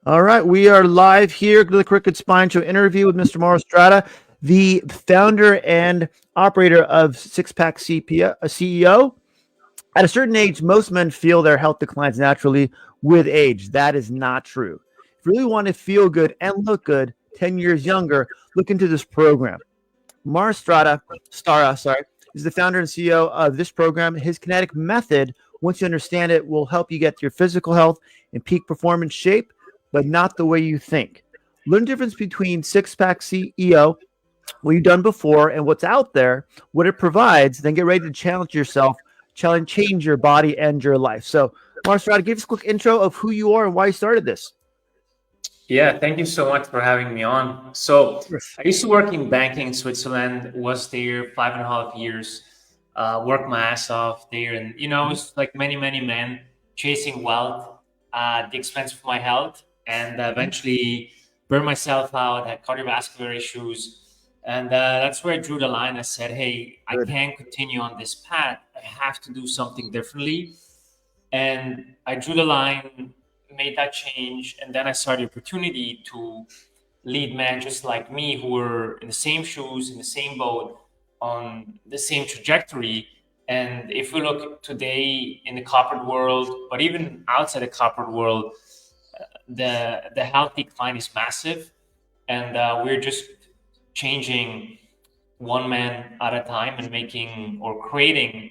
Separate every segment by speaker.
Speaker 1: All right, we are live here to the Crooked Spine Show interview with Mr. Mauro Stara, the founder and operator of Six Pack CPO, a CEO. At a certain age, most men feel their health declines naturally with age. That is not true. If you really want to feel good and look good 10 years younger, look into this program. Maura Stara, is the founder and CEO of this program. His Kinetic Method, once you understand it, will help you get to your physical health and peak performance shape, but not the way you think. Learn the difference between Six Pack CEO, what you've done before, and what's out there, what it provides. Then get ready to challenge yourself, change your body and your life. So, Maura Stara, give us a quick intro of who you are and why you started this.
Speaker 2: Yeah, thank you so much for having me on. So
Speaker 1: Yes.
Speaker 2: I used to work in banking in Switzerland, was there 5.5 years, worked my ass off there. And, I was like many men chasing wealth at the expense of my health and eventually burned myself out, had cardiovascular issues. And that's where I drew the line. I said, hey, I
Speaker 1: Good.
Speaker 2: can't continue on this path. I have to do something differently. And I drew the line, made that change, and then I saw the opportunity to lead men just like me who were in the same shoes, in the same boat, on the same trajectory. And if we look today in the corporate world, but even outside the corporate world, the health decline is massive, and we're just changing one man at a time and making or creating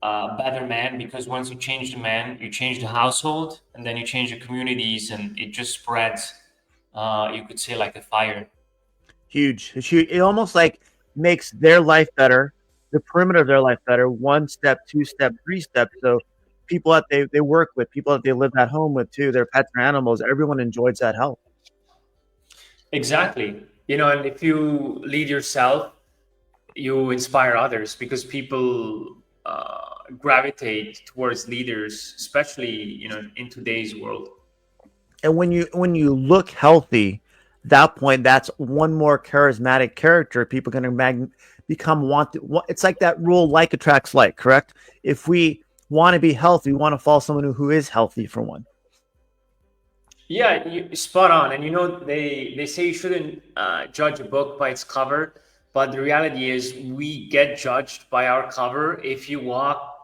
Speaker 2: a better man, because once you change the man, you change the household, and then you change the communities, and it just spreads. You could say like a fire.
Speaker 1: Huge. It's huge. It almost like makes their life better, the perimeter of their life better, one step, two step, three steps. So people that they work with, people that they live at home with too, their pets or animals, everyone enjoys that health.
Speaker 2: Exactly. And if you lead yourself, you inspire others, because people gravitate towards leaders, especially in today's world.
Speaker 1: And when you look healthy, that point, that's one more charismatic character. People are going to become wanted. It's like that rule: like attracts like. Correct? If we want to be healthy, we want to follow someone who is healthy for one.
Speaker 2: Yeah, spot on. And they say you shouldn't judge a book by its cover, but the reality is we get judged by our cover. If you walk,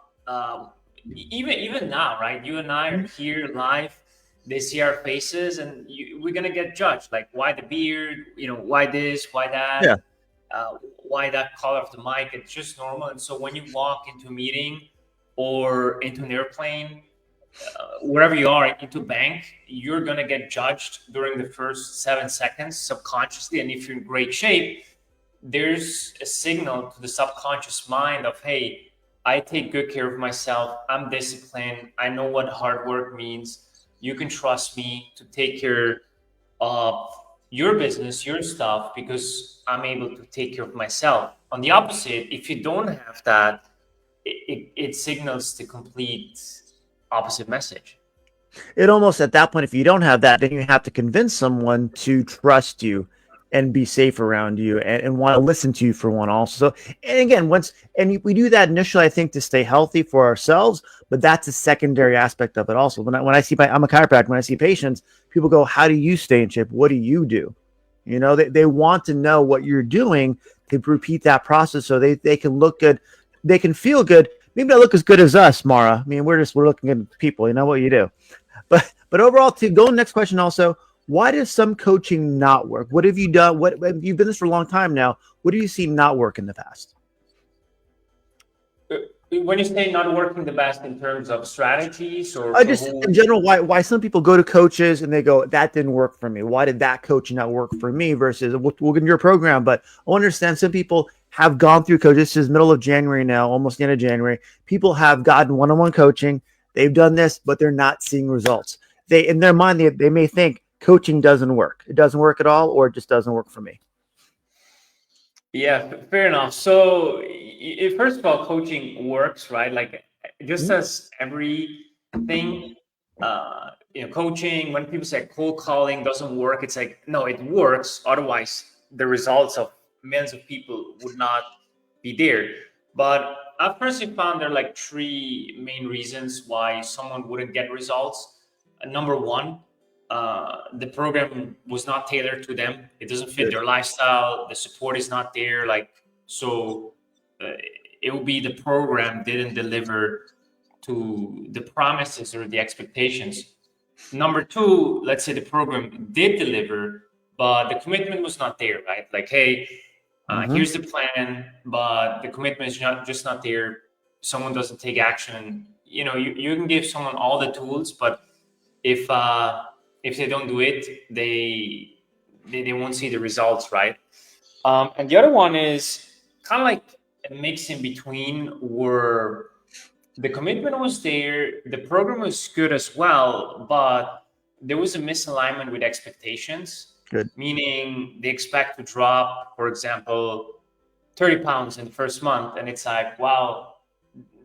Speaker 2: even now, right? You and I are here live. They see our faces, and we're gonna get judged. Like, why the beard? Why this? Why that?
Speaker 1: Yeah.
Speaker 2: Why that color of the mic? It's just normal. And so when you walk into a meeting or into an airplane, wherever you are, into bank, you're going to get judged during the first 7 seconds subconsciously. And if you're in great shape, there's a signal to the subconscious mind of, hey, I take good care of myself, I'm disciplined, I know what hard work means, you can trust me to take care of your business, your stuff, because I'm able to take care of myself. On the opposite, if you don't have that, it signals the complete opposite message.
Speaker 1: It almost at that point, if you don't have that, then you have to convince someone to trust you and be safe around you and want to listen to you for one also. So, and again, we do that initially, I think, to stay healthy for ourselves, but that's a secondary aspect of it also. I'm a chiropractor, when I see patients, people go, how do you stay in shape? What do you do? They want to know what you're doing to repeat that process so they can look good, they can feel good. Maybe not look as good as us, Mara. I mean, we're looking at people. You know what you do. But overall, to go next question also, why does some coaching not work? What have you done? What you've been this for a long time now? What do you see not work in the past?
Speaker 2: When you say not working the best in terms of strategies, or
Speaker 1: I
Speaker 2: for
Speaker 1: just
Speaker 2: who?
Speaker 1: in general, why some people go to coaches and they go, that didn't work for me. Why did that coach not work for me? Versus we'll get into your program, but I understand some people have gone through coaches. This is middle of January now, almost the end of January. People have gotten one-on-one coaching. They've done this, but they're not seeing results. They in their mind they may think coaching doesn't work. It doesn't work at all, or it just doesn't work for me.
Speaker 2: Yeah, fair enough. So, first of all, coaching works, right? Like, just
Speaker 1: Mhm.
Speaker 2: as everything, coaching. When people say cold calling doesn't work, it's like, no, it works. Otherwise, the results of millions of people would not be there. But I've personally found there are like three main reasons why someone wouldn't get results. Number one, the program was not tailored to them. It doesn't fit
Speaker 1: Good.
Speaker 2: their lifestyle. The support is not there. Like, so it will be the program didn't deliver to the promises or the expectations. Number two, let's say the program did deliver, but the commitment was not there, right? Like, hey, here's the plan, but the commitment is just not there. Someone doesn't take action. You know, you can give someone all the tools, but if they don't do it, they won't see the results, right? And the other one is kind of like a mix in between, where the commitment was there, the program was good as well, but there was a misalignment with expectations.
Speaker 1: Good.
Speaker 2: Meaning they expect to drop, for example, 30 pounds in the first month, and it's like, wow,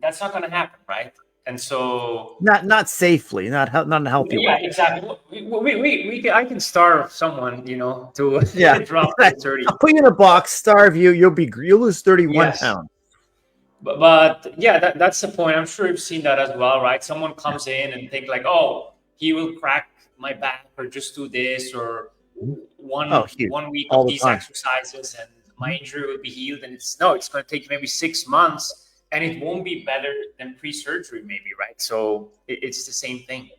Speaker 2: that's not going to happen, right? And so
Speaker 1: not safely, not in a healthy
Speaker 2: yeah,
Speaker 1: way.
Speaker 2: exactly. I can starve someone, to drop to 30.
Speaker 1: I'll put you in a box, starve you. You'll lose 31 pounds.
Speaker 2: But yeah, that's the point. I'm sure you've seen that as well, right? Someone comes in and think like, oh, he will crack my back or just do this or one week of these exercises and my injury will be healed. And it's going to take maybe 6 months and it won't be better than pre-surgery maybe, right? So it's the same thing.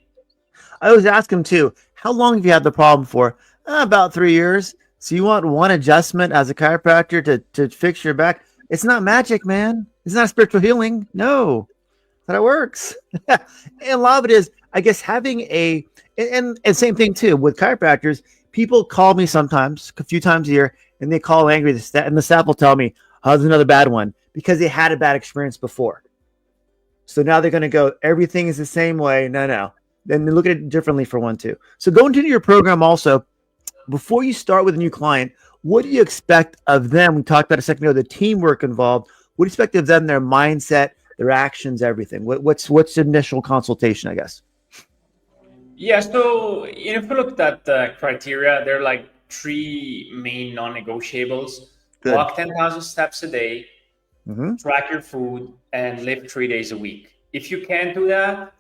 Speaker 1: I always ask him too, how long have you had the problem for? About 3 years. So you want one adjustment as a chiropractor to fix your back? It's not magic, man. It's not spiritual healing. No, that's how it works. And a lot of it is, I guess, having and same thing too with chiropractors. People call me sometimes, a few times a year, and they call angry. And the staff will tell me, oh, there's another bad one, because they had a bad experience before. So now they're going to go, everything is the same way. No. Then they look at it differently for one, too. So go into your program also. Before you start with a new client, what do you expect of them? We talked about a second ago, the teamwork involved. What do you expect of them, their mindset, their actions, everything? What's the initial consultation, I guess?
Speaker 2: Yeah, so if you look at the criteria, there are like 3 main non-negotiables.
Speaker 1: Good.
Speaker 2: Walk 10,000 steps a day, track your food, and live 3 days a week. If you can't do that,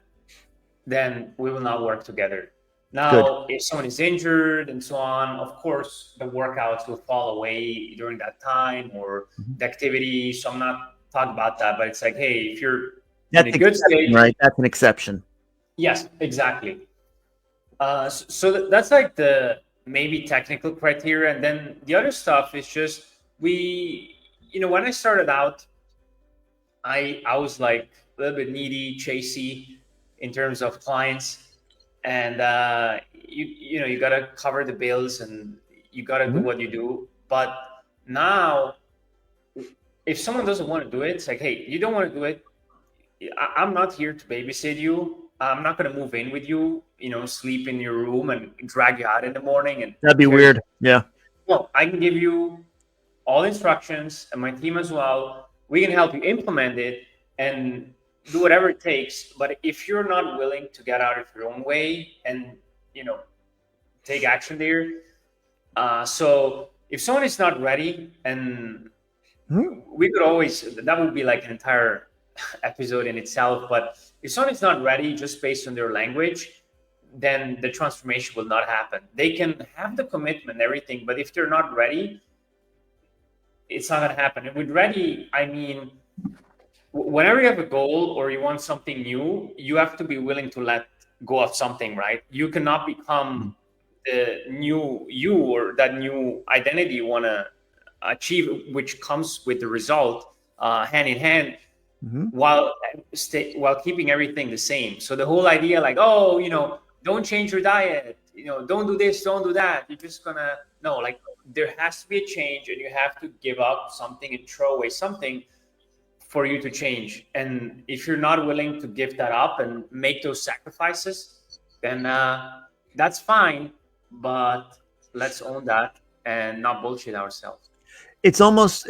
Speaker 2: then we will not work together. Now, if someone is injured and so on, of course, the workouts will fall away during that time or the activity. So I'm not talking about that, but it's like, hey, if you're in a good state,
Speaker 1: right? That's an exception.
Speaker 2: Yes, exactly. So that's like the maybe technical criteria. And then the other stuff is just when I started out, I was like a little bit needy, chasey in terms of clients. And you got to cover the bills and you got to do what you do. But now, if someone doesn't want to do it, it's like, hey, you don't want to do it. I'm not here to babysit you. I'm not going to move in with you, sleep in your room and drag you out in the morning. And
Speaker 1: that'd be weird. Yeah.
Speaker 2: Well, I can give you all instructions and my team as well. We can help you implement it and do whatever it takes. But if you're not willing to get out of your own way and, take action there. So if someone is not ready, and we could always, that would be like an entire episode in itself. But if someone is not ready just based on their language, then the transformation will not happen. They can have the commitment and everything, but if they're not ready, it's not going to happen. And with ready, I mean, whenever you have a goal or you want something new, you have to be willing to let go of something, right? You cannot become the new you or that new identity you want to achieve, which comes with the result hand in hand, while keeping everything the same. So the whole idea, like, oh, don't change your diet, don't do this, don't do that. You're just gonna there has to be a change, and you have to give up something and throw away something for you to change. And if you're not willing to give that up and make those sacrifices, then that's fine. But let's own that and not bullshit ourselves.
Speaker 1: It's almost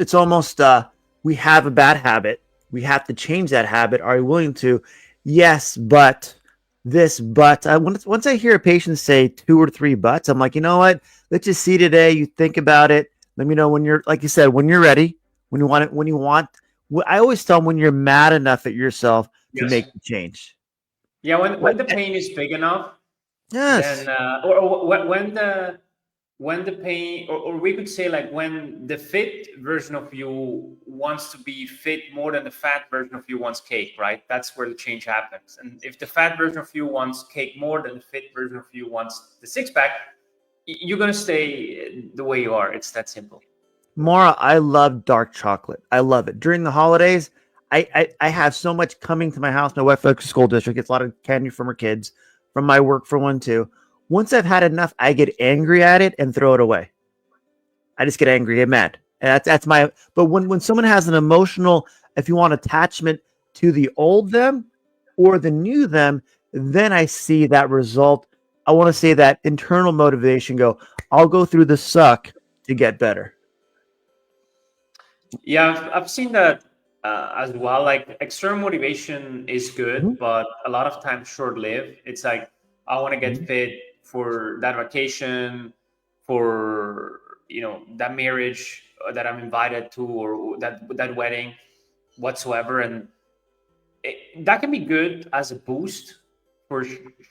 Speaker 1: we have a bad habit. We have to change that habit. Are you willing to? Yes, but this, but once I hear a patient say 2 or 3 buts, I'm like, you know what? Let's just see today. You think about it. Let me know when you're, like you said, when you're ready, when you want it, I always tell them when you're mad enough at yourself to make the change.
Speaker 2: Yeah. When the pain is big enough,
Speaker 1: Yes.
Speaker 2: then when the pain, or we could say like when the fit version of you wants to be fit more than the fat version of you wants cake, right? That's where the change happens. And if the fat version of you wants cake more than the fit version of you wants the six pack, you're gonna stay the way you are. It's that simple.
Speaker 1: Maura, I love dark chocolate. I love it. During the holidays, I have so much coming to my house. My wife works school district, gets a lot of candy from her kids, from my work for one too. Once I've had enough, I get angry at it and throw it away. I just get angry, get mad. And that's my. But when someone has an emotional, if you want, attachment to the old them or the new them, then I see that result. I want to say that internal motivation. Go. I'll go through the suck to get better.
Speaker 2: Yeah, I've seen that as well. Like external motivation is
Speaker 1: Mhm,
Speaker 2: good, but a lot of times short-lived. It's like I want to get
Speaker 1: mhm.
Speaker 2: fit for that vacation, for that marriage that I'm invited to, or that wedding, whatsoever, and that can be good as a boost for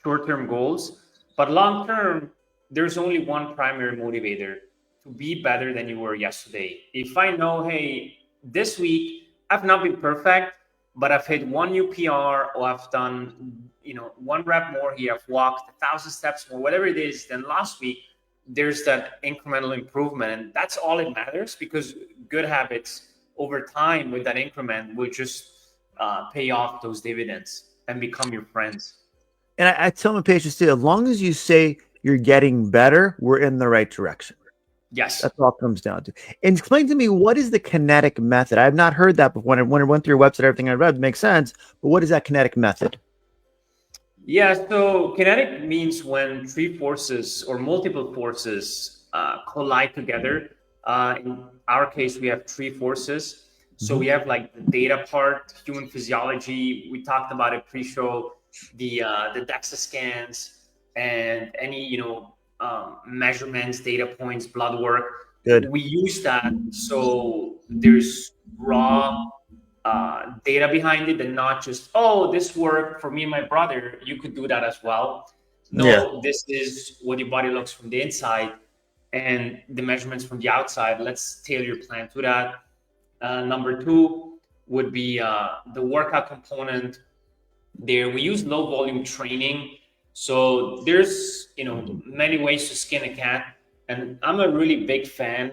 Speaker 2: short-term goals, but long-term, there's only one primary motivator: to be better than you were yesterday. If I know, hey, this week I've not been perfect, but I've hit one new PR, or I've done, one rep more here, I've walked 1,000 steps more, whatever it is, than last week. There's that incremental improvement, and that's all it matters, because good habits over time with that increment will just pay off those dividends and become your friends.
Speaker 1: And I tell my patients too, as long as you say you're getting better, we're in the right direction.
Speaker 2: Yes.
Speaker 1: That's all it comes down to. And explain to me, what is the kinetic method? I've not heard that before. When I went through your website, everything I read makes sense. But what is that kinetic method?
Speaker 2: Yeah. So kinetic means when three forces or multiple forces collide together. In our case, we have three forces. So
Speaker 1: Mhm.
Speaker 2: we have like the data part, human physiology. We talked about it pre-show, the DEXA scans, and any measurements, data points, blood work.
Speaker 1: Good.
Speaker 2: We use that, so there's raw data behind it, and not just, oh, this worked for me and my brother, you could do that as well.
Speaker 1: Yeah.
Speaker 2: No, this is what your body looks from the inside, and the measurements from the outside. Let's tailor your plan to that. Number two would be the workout component. There we use low volume training, so there's many ways to skin a cat, and I'm a really big fan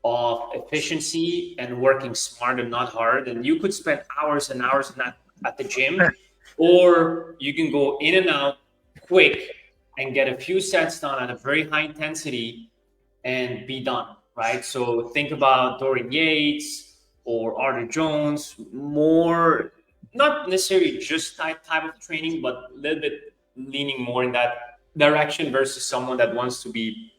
Speaker 2: of efficiency and working smart and not hard. And you could spend hours and hours at the gym, or you can go in and out quick and get a few sets done at a very high intensity and be done, right? So think about Dorian Yates or Arthur Jones, more, not necessarily just that type of training, but a little bit leaning more in that direction, versus someone that wants to be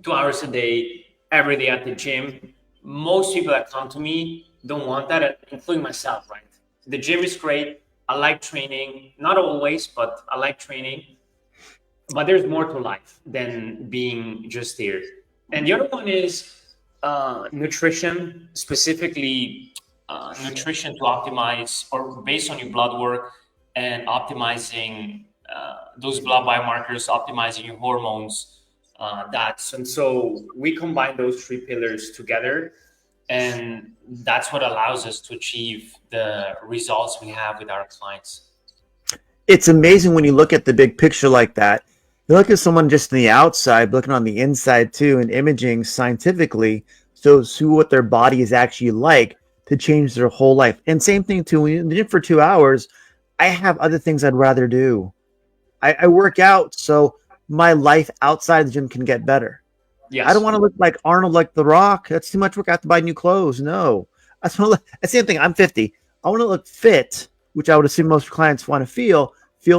Speaker 2: 2 hours a day, every day at the gym. Most people that come to me don't want that, including myself, right? The gym is great. I like training, not always, but I like training. But there's more to life than being just there. And the other one is nutrition, specifically nutrition to optimize, or based on your blood work, and optimizing those blood biomarkers, optimizing your hormones. That's and so we combine those three pillars together, and that's what allows us to achieve the results we have with our clients.
Speaker 1: It's amazing when you look at the big picture like that. You look at someone just on the outside, looking on the inside too, and imaging scientifically shows who what their body is actually like to change their whole life. And same thing too. When you're in the gym for 2 hours, I have other things I'd rather do. I work out so my life outside the gym can get better. I don't
Speaker 2: Yes.
Speaker 1: want to look like Arnold, like The Rock. That's too much work. I have to buy new clothes. No, that's the same thing. I'm 50. I want to look fit, which I would assume most clients want to feel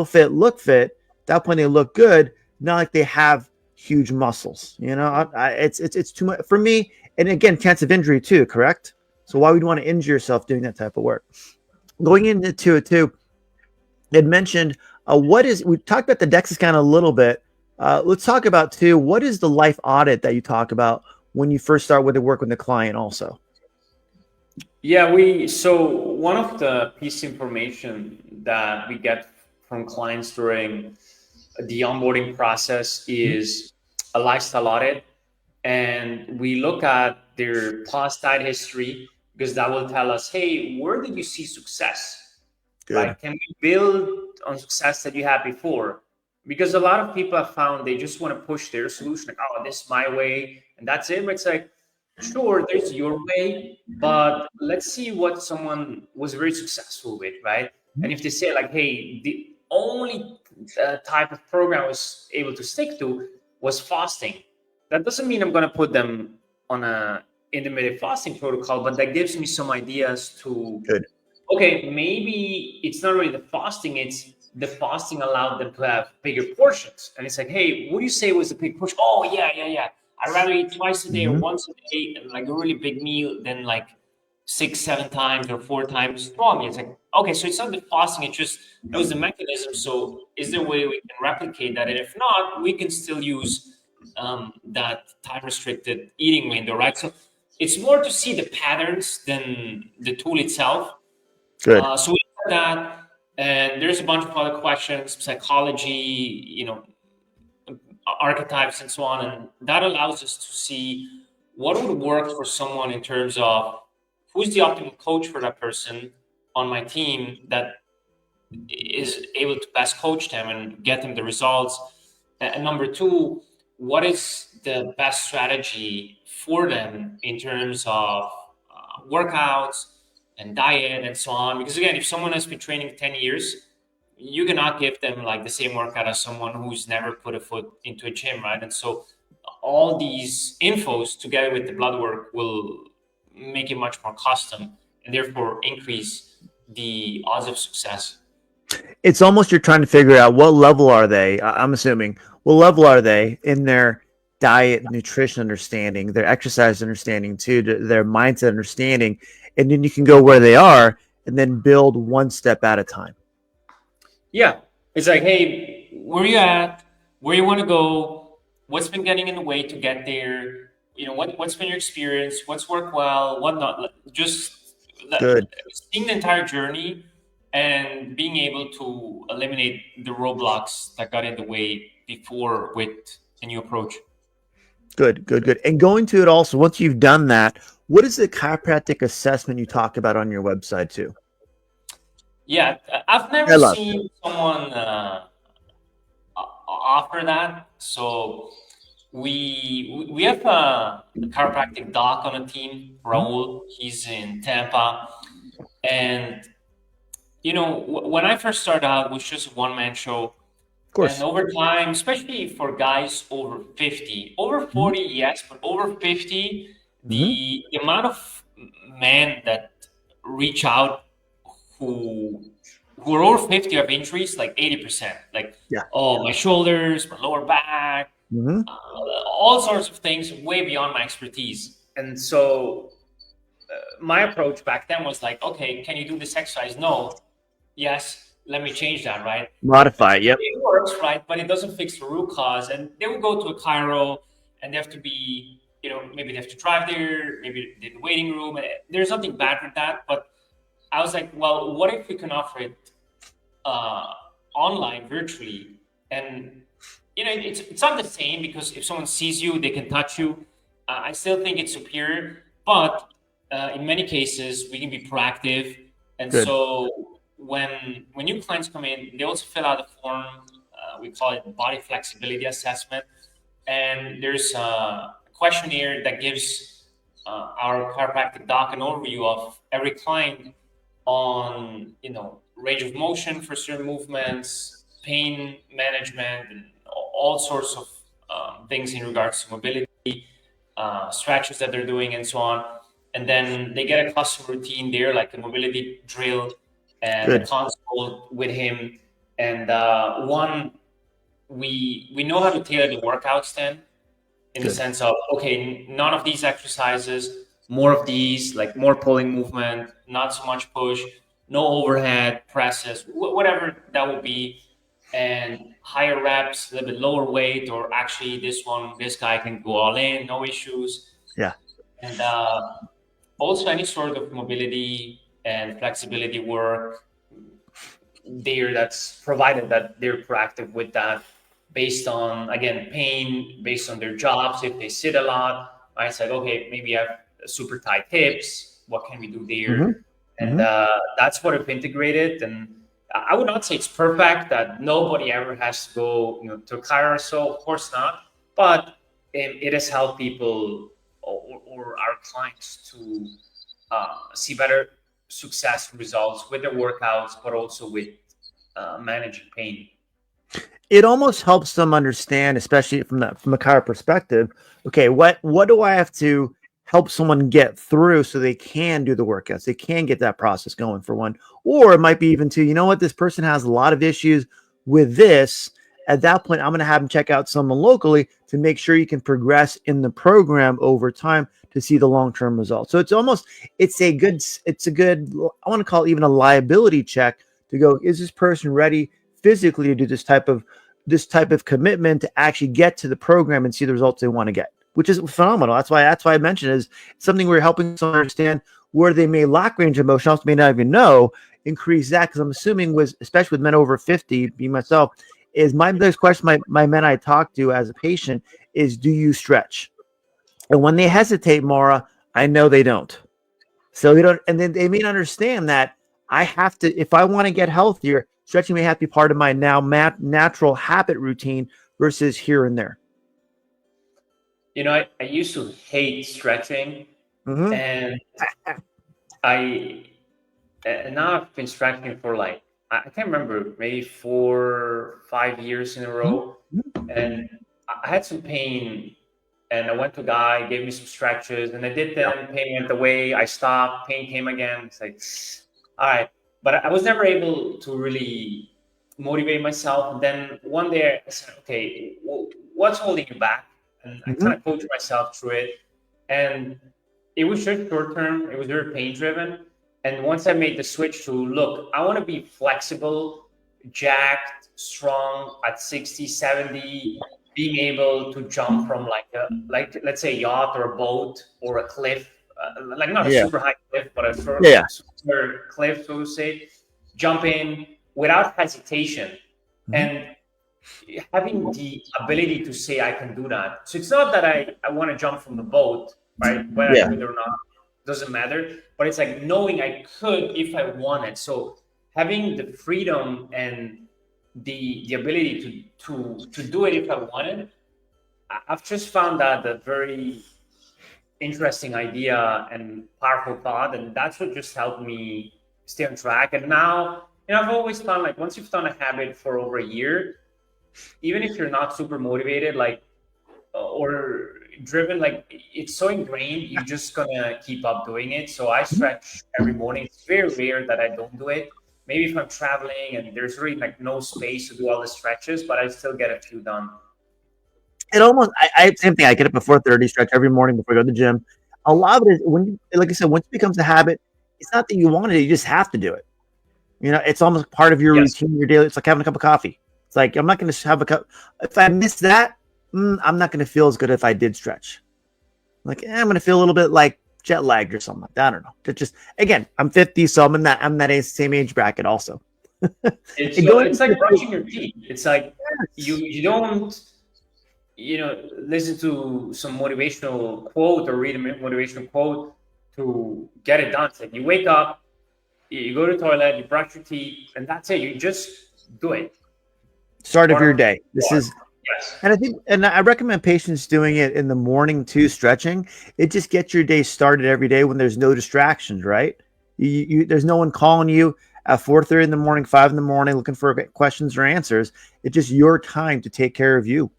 Speaker 1: fit, look fit. At that point, they look good. Not like they have huge muscles. It's too much for me. And again, chance of injury too. Correct. So why would you want to injure yourself doing that type of work? Going into it too, it mentioned what is we talked about the DEXA scan a little bit. Let's talk about too, what is the life audit that you talk about when you first start with the work with the client also?
Speaker 2: Yeah, we so one of the piece of information that we get from clients during the onboarding process is a lifestyle audit, and we look at their past diet history because that will tell us, hey, where did you see success,
Speaker 1: Good.
Speaker 2: right? Can we build on success that you had before? Because a lot of people have found they just want to push their solution, like, oh, this is my way, and that's it. But it's like, sure, there's your way, but let's see what someone was very successful with, right? And if they say like, hey, the only type of program I was able to stick to was fasting, that doesn't mean I'm going to put them on a intermittent fasting protocol, but that gives me some ideas to,
Speaker 1: Good.
Speaker 2: okay, maybe it's not really the fasting, it's the fasting allowed them to have bigger portions. And it's like, hey, what do you say was a big push? Oh, yeah. I'd rather eat twice a day or once a day, and like a really big meal than like 6, 7 times or 4 times strong. It's like, okay, so it's not the fasting, it just knows the mechanism. So is there a way we can replicate that? And if not, we can still use that time restricted eating window, right? So it's more to see the patterns than the tool itself.
Speaker 1: Good.
Speaker 2: So we look at that, and there's a bunch of other questions, psychology, archetypes, and so on, and that allows us to see what would work for someone in terms of who's the optimal coach for that person on my team that is able to best coach them and get them the results. And number two, what is the best strategy for them in terms of workouts and diet and so on? Because again, if someone has been training 10 years, you cannot give them like the same workout as someone who's never put a foot into a gym, right? And so all these infos together with the blood work will make it much more custom and therefore increase the odds of success.
Speaker 1: It's almost you're trying to figure out what level are they. I'm assuming what level are they in their diet, nutrition understanding, their exercise understanding, too, their mindset understanding, and then you can go where they are and then build one step at a time.
Speaker 2: Yeah, it's like, hey, where you at? Where you want to go? What's been getting in the way to get there? What's been your experience? What's worked well? What not? Just
Speaker 1: Good.
Speaker 2: seeing the entire journey and being able to eliminate the roadblocks that got in the way before with a new approach.
Speaker 1: Good. And going to it also, once you've done that, what is the chiropractic assessment you talk about on your website too?
Speaker 2: Yeah, I've never seen someone offer that. So we have a chiropractic doc on a team, Raul. He's in Tampa, and when I first started out, it was just a one-man show.
Speaker 1: Of course.
Speaker 2: And over time, especially for guys over 50, over 40, yes, but over 50, the amount of men that reach out who are over 50 have injuries, like 80%. Like, oh, my shoulders, my lower back, all sorts of things way beyond my expertise. And so my approach back then was like, okay, can you do this exercise? No. Yes, let me change that, right?
Speaker 1: Modify, yep.
Speaker 2: It works, right? But it doesn't fix the root cause. And they would go to a chiro and they have to be, maybe they have to drive there, maybe in the waiting room. And there's nothing bad with that. But I was like, well, what if we can offer it online, virtually? And, it's not the same because if someone sees you, they can touch you. I still think it's superior. But in many cases, we can be proactive. And so when new clients come in, they also fill out a form. We call it body flexibility assessment. And there's a questionnaire that gives our chiropractic doc an overview of every client on, range of motion for certain movements, pain management, and all sorts of things in regards to mobility, stretches that they're doing, and so on. And then they get a custom routine there, like a mobility drill and a consult with him. And we know how to tailor the workouts then, in the sense of, okay, none of these exercises, more of these, like more pulling movement, not so much push, no overhead presses, whatever that would be, and higher reps, a little bit lower weight, or actually this guy can go all in, no issues.
Speaker 1: Yeah.
Speaker 2: And also any sort of mobility and flexibility work there that's provided that they're proactive with that. based on, again, pain, based on their jobs. If they sit a lot, right? It's like, okay, maybe I have super tight hips. What can we do
Speaker 1: Hmm.
Speaker 2: there? And
Speaker 1: Hmm.
Speaker 2: that's what I've integrated. And I would not say it's perfect, that nobody ever has to go, to a chiro or so. Of course not. But it has helped people, or our clients, to see better success results with their workouts, but also with managing pain.
Speaker 1: It almost helps them understand, especially from a chiropractor perspective. Okay, what do I have to help someone get through so they can do the workouts, they can get that process going for one, or it might be even to, you know what, this person has a lot of issues with this. At that point, I'm going to have them check out someone locally to make sure you can progress in the program over time to see the long-term results. So it's a good I want to call it even a liability check to go, is this person ready physically to do this type of commitment to actually get to the program and see the results they want to get, which is phenomenal. That's why I mentioned is something we're helping someone understand where they may lack range of motion, also may not even know, increase that. Because I'm assuming with, especially with men over 50, being myself, is my biggest question my men I talk to as a patient is, do you stretch? And when they hesitate, Maura, I know they don't. So they don't, and then they may not understand that I have to, if I want to get healthier, stretching may have to be part of my now natural habit routine versus here and there.
Speaker 2: I used to hate stretching,
Speaker 1: Mm-hmm.
Speaker 2: and I and now I've been stretching for like, I can't remember, maybe 4 5 years in a row, and I had some pain, and I went to a guy, gave me some stretches, and I did them. Pain went away. I stopped. Pain came again. It's like, all right, but I was never able to really motivate myself. And then one day I said, okay, what's holding you back? And I
Speaker 1: Mm-hmm.
Speaker 2: kind of coached myself through it, and it was just short term. It was very pain driven. And once I made the switch to, look, I want to be flexible, jacked, strong at 60, 70, being able to jump from like let's say, a yacht or a boat or a cliff, like not a
Speaker 1: Yeah.
Speaker 2: super high cliff, but a
Speaker 1: Yeah.
Speaker 2: super cliff, so to say, jump in without hesitation.
Speaker 1: Mm-hmm.
Speaker 2: And having the ability to say I can do that. So it's not that I want to jump from the boat, right? Whether I
Speaker 1: Yeah.
Speaker 2: do it or not doesn't matter. But it's like knowing I could if I wanted. So having the freedom and the ability to do it if I wanted, I've just found that a very interesting idea and powerful thought, and that's what just helped me stay on track. And now, I've always found, like, once you've done a habit for over a year, even if you're not super motivated, like, or driven, like, it's so ingrained, you're just gonna keep up doing it. So I stretch every morning. It's very rare that I don't do it. Maybe if I'm traveling and there's really like no space to do all the stretches, but I still get a few done.
Speaker 1: It almost, I same thing. I get up at 4:30, stretch every morning before I go to the gym. A lot of it is when you, like I said, once it becomes a habit, it's not that you want it, you just have to do it. It's almost part of your
Speaker 2: Yes.
Speaker 1: routine, your daily. It's like having a cup of coffee. It's like, I'm not going to have a cup. If I miss that, I'm not going to feel as good if I did stretch. Like, I'm going to feel a little bit like jet lagged or something like that. I don't know. Just again, I'm 50, so I'm that same age bracket also.
Speaker 2: It's
Speaker 1: And going
Speaker 2: it's like brushing your teeth. It's like you don't listen to some motivational quote or read a motivational quote to get it done. It's like you wake up, you go to the toilet, you brush your teeth, and that's it. You just do it. It's
Speaker 1: start of
Speaker 2: part
Speaker 1: your
Speaker 2: of
Speaker 1: day.
Speaker 2: who you
Speaker 1: This
Speaker 2: are.
Speaker 1: is,
Speaker 2: Yes.
Speaker 1: and I recommend patients doing it in the morning too, stretching. It just gets your day started every day when there's no distractions, right? There's no one calling you at 4:30 in the morning, 5 in the morning, looking for questions or answers. It's just your time to take care of you.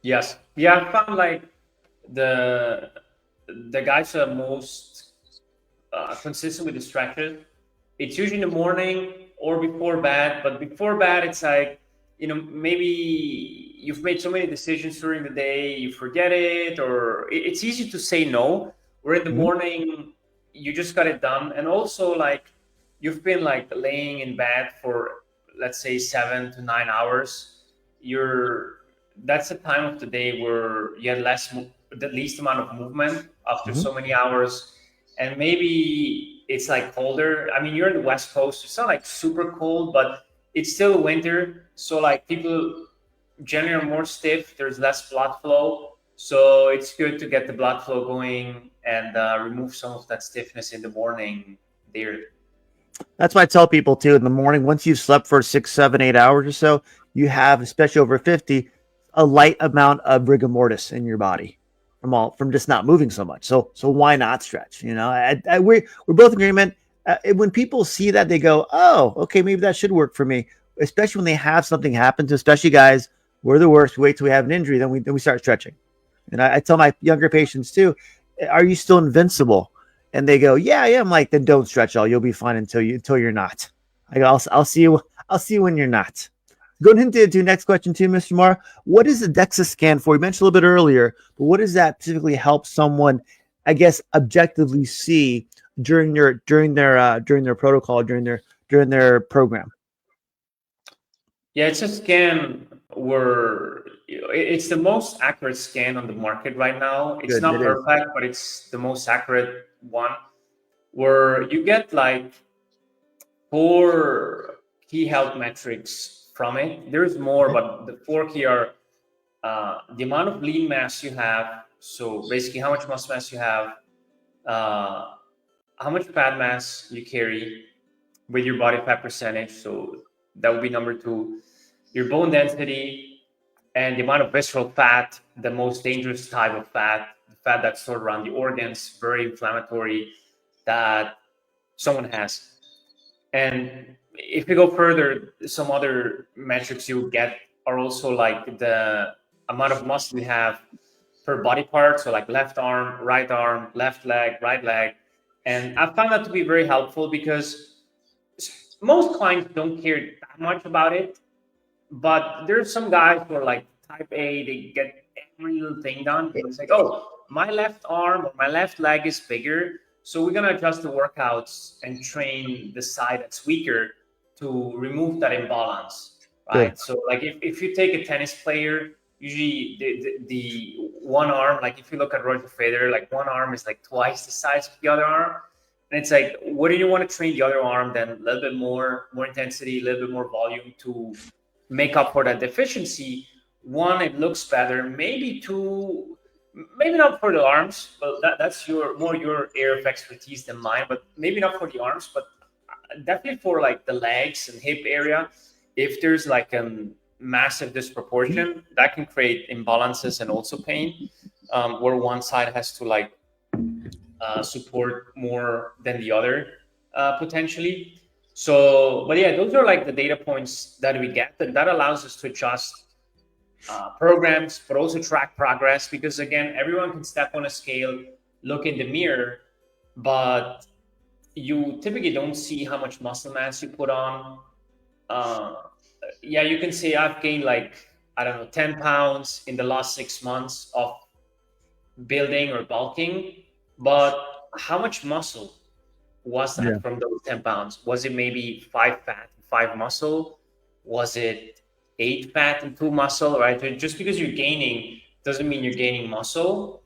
Speaker 2: Yes. Yeah, I found like the the guys are most consistent with distraction. It's usually in the morning or before bed, but before bed, it's like, maybe you've made so many decisions during the day, you forget it, or it's easy to say no. Where in the
Speaker 1: Mhm.
Speaker 2: morning, you just got it done. And also, like, you've been like laying in bed for, let's say, 7 to 9 hours. You're That's the time of the day where you had the least amount of movement after
Speaker 1: Mhm.
Speaker 2: so many hours. And maybe it's like colder. I mean, you're in the West Coast. It's not like super cold, but it's still winter. So like people generally are more stiff. There's less blood flow, so it's good to get the blood flow going and remove some of that stiffness in the morning there.
Speaker 1: That's why I tell people too in the morning, once you've slept for 6, 7, 8 hours or so, you have, especially over 50, a light amount of rigor mortis in your body from just not moving so much. So why not stretch? We're both in agreement. When people see that, they go, "Oh, okay, maybe that should work for me." Especially when they have something happen to, especially guys, we're the worst. We wait till we have an injury, then we start stretching. And I tell my younger patients too, "Are you still invincible?" And they go, "Yeah, yeah." I'm like, "Then don't stretch all. You'll be fine until you're not." I go, I'll see you. I'll see you when you're not. Going into next question too, Mr. Mar. What is the DEXA scan for? You mentioned a little bit earlier, but what does that typically help someone, I guess, objectively see during their protocol, during their program?
Speaker 2: Yeah, it's a scan where it's the most accurate scan on the market right now. It's
Speaker 1: Good,
Speaker 2: not
Speaker 1: it is.
Speaker 2: perfect, but it's the most accurate one, where you get like 4 key health metrics from it. There's more,
Speaker 1: Okay.
Speaker 2: but the 4 key are the amount of lean mass you have. So basically, how much muscle mass you have, uh, how much fat mass you carry with your body fat percentage. So that would be number 2. Your bone density and the amount of visceral fat, the most dangerous type of fat, the fat that's stored around the organs, very inflammatory, that someone has. And if you go further, some other metrics you get are also like the amount of muscle you have per body part. So like left arm, left leg, right leg. And I found that to be very helpful because most clients don't care that much about it. But there's some guys who are like type A, they get every little thing done. And it's like, oh, my left arm or my left leg is bigger. So we're going to adjust the workouts and train the side that's weaker to remove that imbalance,
Speaker 1: Good.
Speaker 2: right? So like if you take a tennis player, usually the one arm, like if you look at Roger Federer, like one arm is like twice the size of the other arm. And it's like, what do you want to train the other arm? Then a little bit more intensity, a little bit more volume to make up for that deficiency. One, it looks better. Maybe two, maybe not for the arms, but that's more your area of expertise than mine. But maybe not for the arms, but definitely for like the legs and hip area. If there's like a massive disproportion, that can create imbalances and also pain, where one side has to like support more than the other potentially. So, but yeah, those are like the data points that we get, and that allows us to adjust programs, but also track progress. Because again, everyone can step on a scale, look in the mirror, but you typically don't see how much muscle mass you put on. Yeah, you can say I've gained like, I don't know, 10 pounds in the last 6 months of building or bulking, but how much muscle was that from those 10 pounds? Was it maybe 5 fat, 5 muscle? Was it 8 fat and 2 muscle, right? Just because you're gaining doesn't mean you're gaining muscle.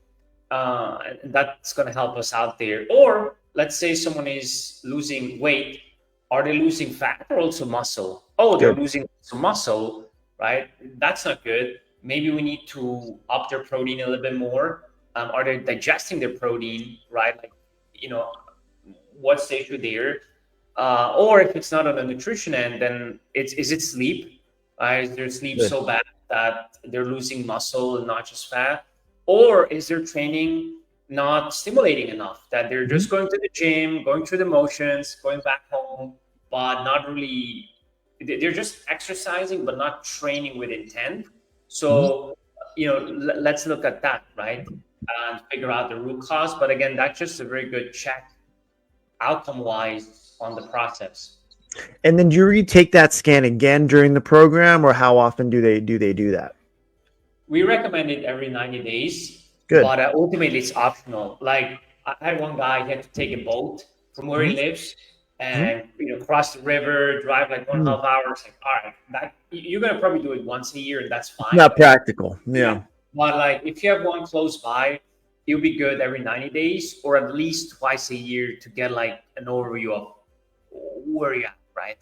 Speaker 2: And that's going to help us out there. Or let's say someone is losing weight. Are they losing fat or also muscle? Oh, they're losing some muscle, right? That's not good. Maybe we need to up their protein a little bit more. Are they digesting their protein, right? Like, what stage are there? Or if it's not on the nutrition end, then is it sleep? Is their sleep so bad that they're losing muscle and not just fat? Or is their training not stimulating enough, that they're just going to the gym, going through the motions, going back home, but not really, they're just exercising, but not training with intent. So, let's look at that, right? And figure out the root cause. But again, that's just a very good check outcome wise on the process.
Speaker 1: And then do you retake that scan again during the program, or how often do they do that?
Speaker 2: We recommend it every 90 days,
Speaker 1: Good.
Speaker 2: but ultimately it's optional. Like I had one guy, he had to take a boat from where he lives and cross the river, drive like 1.5 hours. Like, all right, that you're gonna probably do it once a year, and that's fine.
Speaker 1: Not practical. Yeah.
Speaker 2: But like if you have one close by, it'll be good every 90 days or at least twice a year to get like an overview of where you're at, right?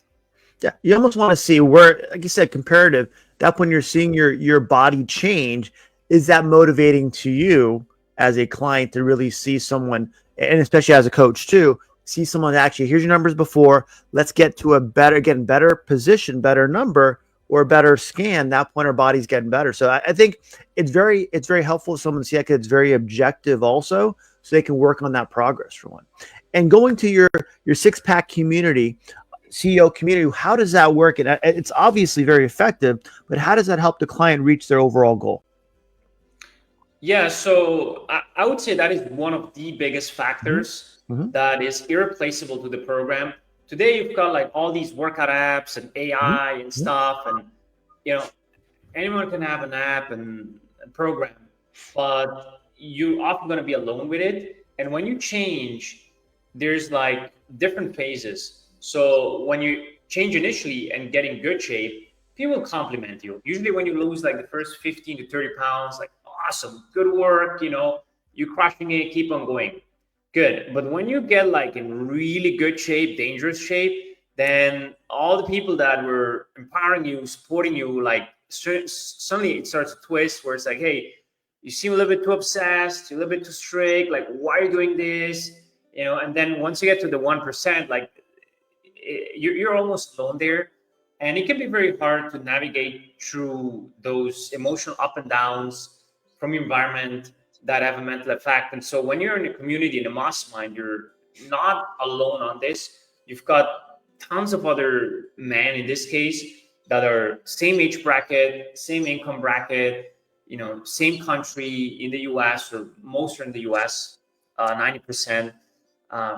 Speaker 1: Yeah. You almost want to see where, like you said, comparative. That when you're seeing your body change, is that motivating to you as a client to really see someone, and especially as a coach too, see someone actually, here's your numbers before, let's get to a better position, better number, or a better scan. That point our body's getting better. So I think it's very helpful to someone to see that, 'cause it's very objective also, so they can work on that progress for one. And going to your six pack community, CEO community, how does that work? And it's obviously very effective, but how does that help the client reach their overall goal?
Speaker 2: Yeah, so I would say that is one of the biggest factors
Speaker 1: Mm-hmm.
Speaker 2: that is irreplaceable to the program. Today, you've got like all these workout apps and AI and
Speaker 1: Mm-hmm.
Speaker 2: stuff, and you know, anyone can have an app and a program, but you're often going to be alone with it. And when you change, there's like different phases. So when you change initially and get in good shape, people compliment you. Usually, when you lose like the first 15 to 30 pounds, like awesome, good work, you're crushing it, keep on going. Good. But when you get like in really good shape, dangerous shape, then all the people that were empowering you, supporting you, like suddenly it starts to twist where it's like, hey, you seem a little bit too obsessed, you're a little bit too strict, like, why are you doing this? And then once you get to the 1%, like you're almost alone there. And it can be very hard to navigate through those emotional up and downs from your environment that have a mental effect. And so when you're in a community, in a mastermind, you're not alone on this. You've got tons of other men in this case that are same age bracket, same income bracket, same country in the US, or most are in the US, 90%,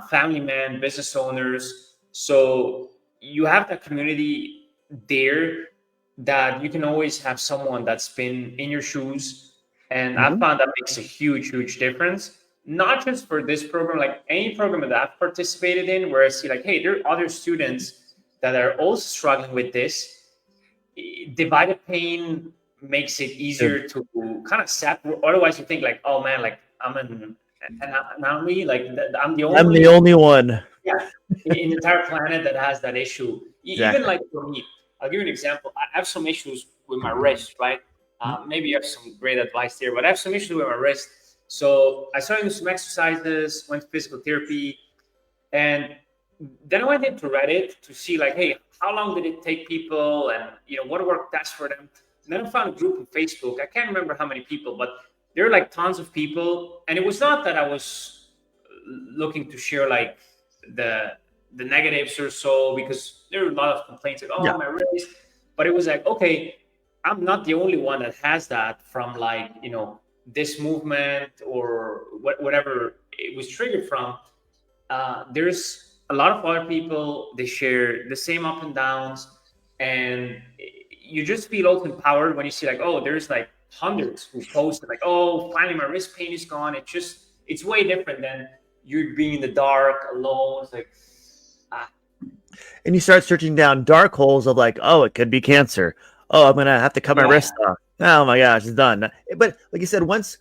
Speaker 2: family men, business owners. So you have that community there that you can always have someone that's been in your shoes. And I
Speaker 1: Mm-hmm.
Speaker 2: found that makes a huge, huge difference. Not just for this program, like any program that I've participated in, where I see like, hey, there are other students that are also struggling with this. Divided pain makes it easier to kind of separate. Otherwise, you think like, oh man, like an anomaly, like I'm the
Speaker 1: I'm
Speaker 2: only,
Speaker 1: the only one.
Speaker 2: yeah, in the entire planet that has that issue. Even
Speaker 1: Exactly.
Speaker 2: like for me, I'll give you an example. I have some issues with my wrist, right? Maybe you have some great advice there, but I have some issues with my wrist. So I started doing some exercises, went to physical therapy, and then I went into Reddit to see like, hey, how long did it take people, and what worked best for them. And then I found a group on Facebook. I can't remember how many people, but there are like tons of people. And it was not that I was looking to share like the negatives or so, because there were a lot of complaints like,
Speaker 1: Yeah.
Speaker 2: oh, my wrist. But it was like, okay, I'm not the only one that has that from like this movement or whatever it was triggered from. There's a lot of other people, they share the same up and downs, and you just feel also empowered when you see like, oh, there's like hundreds who posted like, oh, finally my wrist pain is gone. It's way different than you being in the dark alone. It's like, ah,
Speaker 1: And you start searching down dark holes of like, oh, it could be cancer. Oh, I'm gonna have to cut my
Speaker 2: yeah,
Speaker 1: wrist off. Oh my gosh, it's done. But like you said, once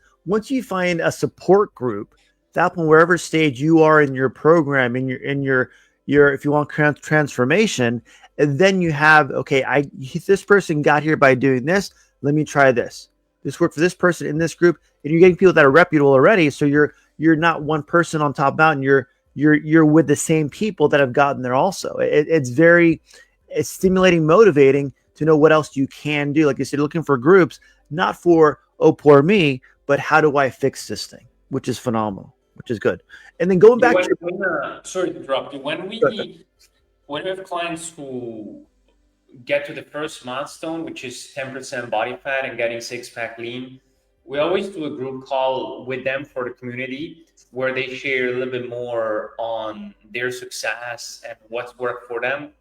Speaker 1: you find a support group, that one, wherever stage you are in your program, in your if you want transformation, and then you have, okay, this person got here by doing this. Let me try this. This worked for this person in this group, and you're getting people that are reputable already. So you're not one person on top mountain. You're with the same people that have gotten there also. It's stimulating, motivating to know what else you can do. Like you said, looking for groups, not for, oh, poor me, but how do I fix this thing, which is phenomenal, which is good. And then going
Speaker 2: yeah,
Speaker 1: back to
Speaker 2: sorry to interrupt you. When we have clients who get to the first milestone, which is 10% body fat and getting six pack lean, we always do a group call with them for the community where they share a little bit more on their success and what's worked for them.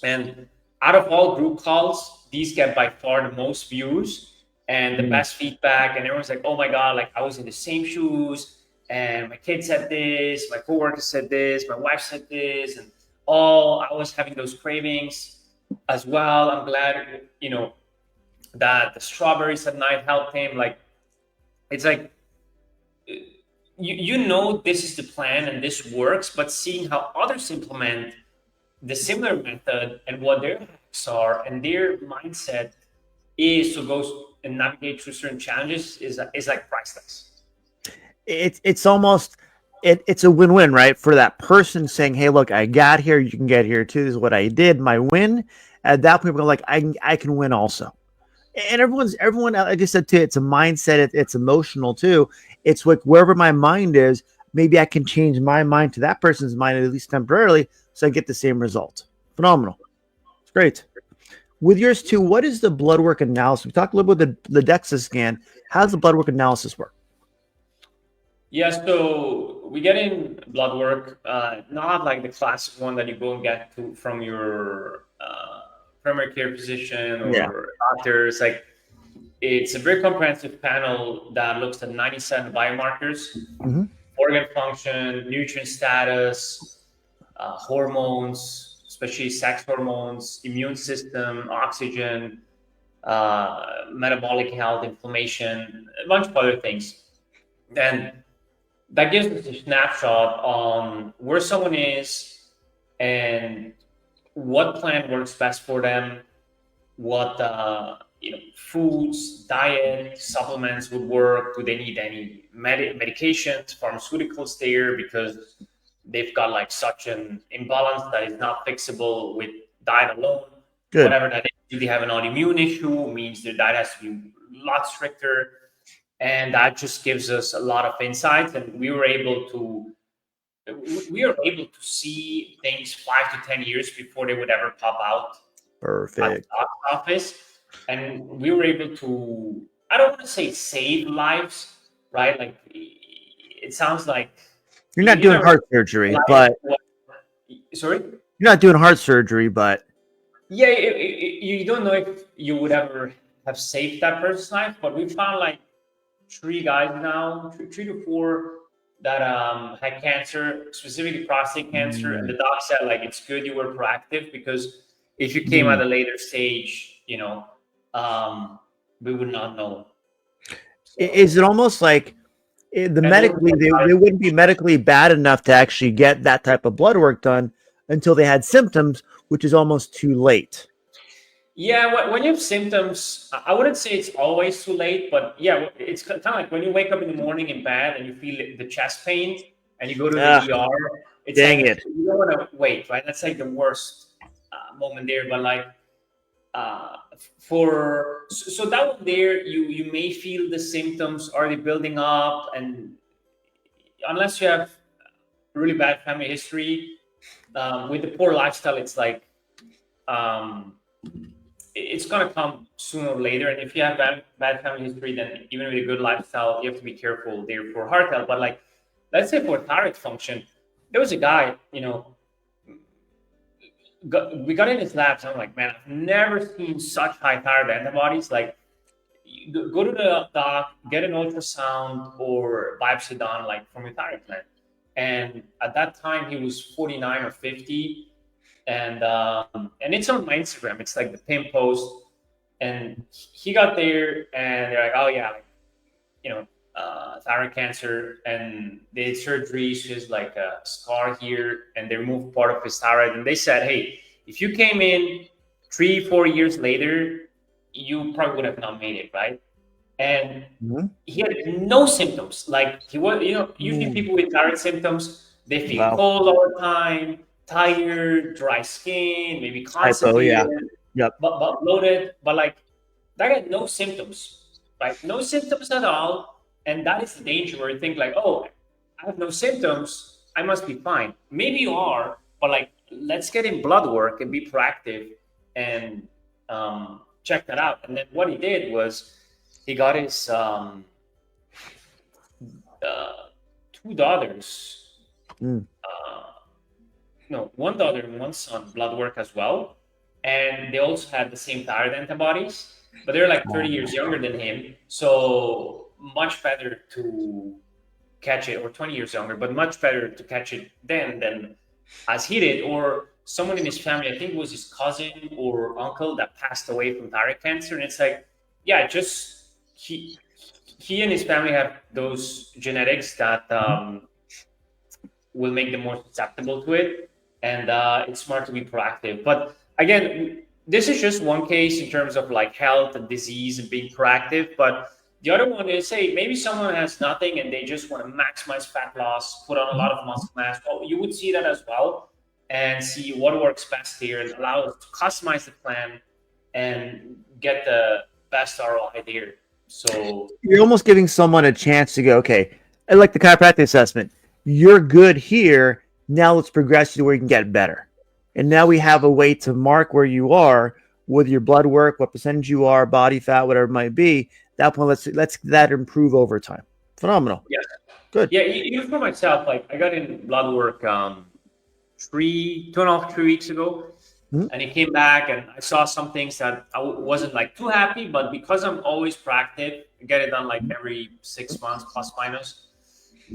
Speaker 2: And out of all group calls, these get by far the most views and the best feedback. And everyone's like, oh my God, like I was in the same shoes, and my kid said this, my coworker said this, my wife said this, and I was having those cravings as well. I'm glad, that the strawberries at night helped him. Like, it's like, this is the plan and this works, but seeing how others implement the similar method and what their hacks are and their mindset is to go and navigate through certain challenges is like priceless.
Speaker 1: It's almost it's a win-win, right? For that person saying, "Hey, look, I got here. You can get here too. This is what I did. My win." At that point, we're like, I can win also. And everyone. Like I said too, it's a mindset. It's emotional too. It's like wherever my mind is, maybe I can change my mind to that person's mind at least temporarily, so I get the same result. Phenomenal. It's great. With yours too, what is the blood work analysis? We talked a little bit about the DEXA scan. How does the blood work analysis work?
Speaker 2: Yeah, so we get in blood work, not like the classic one that you go and get from your primary care physician
Speaker 1: Yeah.
Speaker 2: or doctor. It's a very comprehensive panel that looks at 97 biomarkers,
Speaker 1: Mm-hmm.
Speaker 2: organ function, nutrient status, hormones, especially sex hormones, immune system, oxygen, metabolic health, inflammation, a bunch of other things. And that gives us a snapshot on where someone is and what plan works best for them, what foods, diet, supplements would work. Do they need any medications, pharmaceuticals there because they've got like such an imbalance that is not fixable with diet alone?
Speaker 1: Good.
Speaker 2: Whatever that is, do they have an autoimmune issue? Means their diet has to be a lot stricter, and that just gives us a lot of insights. And we are able to see things 5 to 10 years before they would ever pop out at the
Speaker 1: Perfect.
Speaker 2: doctor's office. And we were able to, I don't want to say save lives, right? Like it sounds like
Speaker 1: You're not doing heart surgery, but
Speaker 2: sorry?
Speaker 1: you're not doing heart surgery, but
Speaker 2: Yeah, you don't know if you would ever have saved that person's life, but we found like 3 guys now, 3 to 4 that had cancer, specifically prostate cancer, and the doc said like it's good you were proactive because if you came at a later stage, we would not know.
Speaker 1: is it almost like medically they wouldn't be medically bad enough to actually get that type of blood work done until they had symptoms, which is almost too late?
Speaker 2: Yeah, when you have symptoms, I wouldn't say it's always too late, but yeah, it's kind of like when you wake up in the morning in bed and you feel the chest pain and you go to the ER. It's
Speaker 1: dang
Speaker 2: like
Speaker 1: it.
Speaker 2: you don't want to wait, right? That's like the worst moment there. But like so that one there, you may feel the symptoms already building up, and unless you have really bad family history with the poor lifestyle, it's like. It's going to come sooner or later. And if you have bad family history, then even with a good lifestyle, you have to be careful there for heart health. But like, let's say for thyroid function, there was a guy, we got in his labs. I'm like, man, I've never seen such high thyroid antibodies. Like, go to the doc, get an ultrasound or biopsy done, like from your thyroid gland. And at that time, he was 49 or 50. And it's on my Instagram. It's like the pin post, and he got there, and they're like, "Oh yeah, thyroid cancer," and they did surgery. So there's like a scar here, and they removed part of his thyroid. And they said, "Hey, if you came in 3-4 years later, you probably would have not made it, right?" And he had no symptoms. Like he was, usually people with thyroid symptoms, they feel cold all the time, tired, dry skin, maybe constipated, but bloated. But like that had no symptoms, right? No symptoms at all. And that is the danger where you think like, oh, I have no symptoms, I must be fine. Maybe you are, but like let's get in blood work and be proactive and check that out. And then what he did was he got his 2 daughters. No, 1 daughter and 1 son blood work as well, and they also had the same thyroid antibodies, but they're like 30 years younger than him, so much better to catch it, or 20 years younger, but much better to catch it then than as he did, or someone in his family, I think it was his cousin or uncle that passed away from thyroid cancer, and it's like, yeah, just he and his family have those genetics that will make them more susceptible to it. And it's smart to be proactive. But again, this is just one case in terms of like health and disease and being proactive. But the other one is, hey, maybe someone has nothing and they just want to maximize fat loss, put on a lot of muscle mass. Well, you would see that as well and see what works best here and allow us to customize the plan and get the best ROI there. So
Speaker 1: You're almost giving someone a chance to go, okay, I like the chiropractic assessment. You're good here. Now let's progress you to where you can get better. And now we have a way to mark where you are with your blood work, what percentage you are, body fat, whatever it might be. At that point, let's that improve over time. Phenomenal.
Speaker 2: yeah,
Speaker 1: Good.
Speaker 2: yeah. Even for myself, like I got in blood work 2.5, 3 weeks ago,
Speaker 1: Mhm.
Speaker 2: and he came back and I saw some things that I wasn't like too happy, but because I'm always proactive, I get it done like every 6 months plus minus.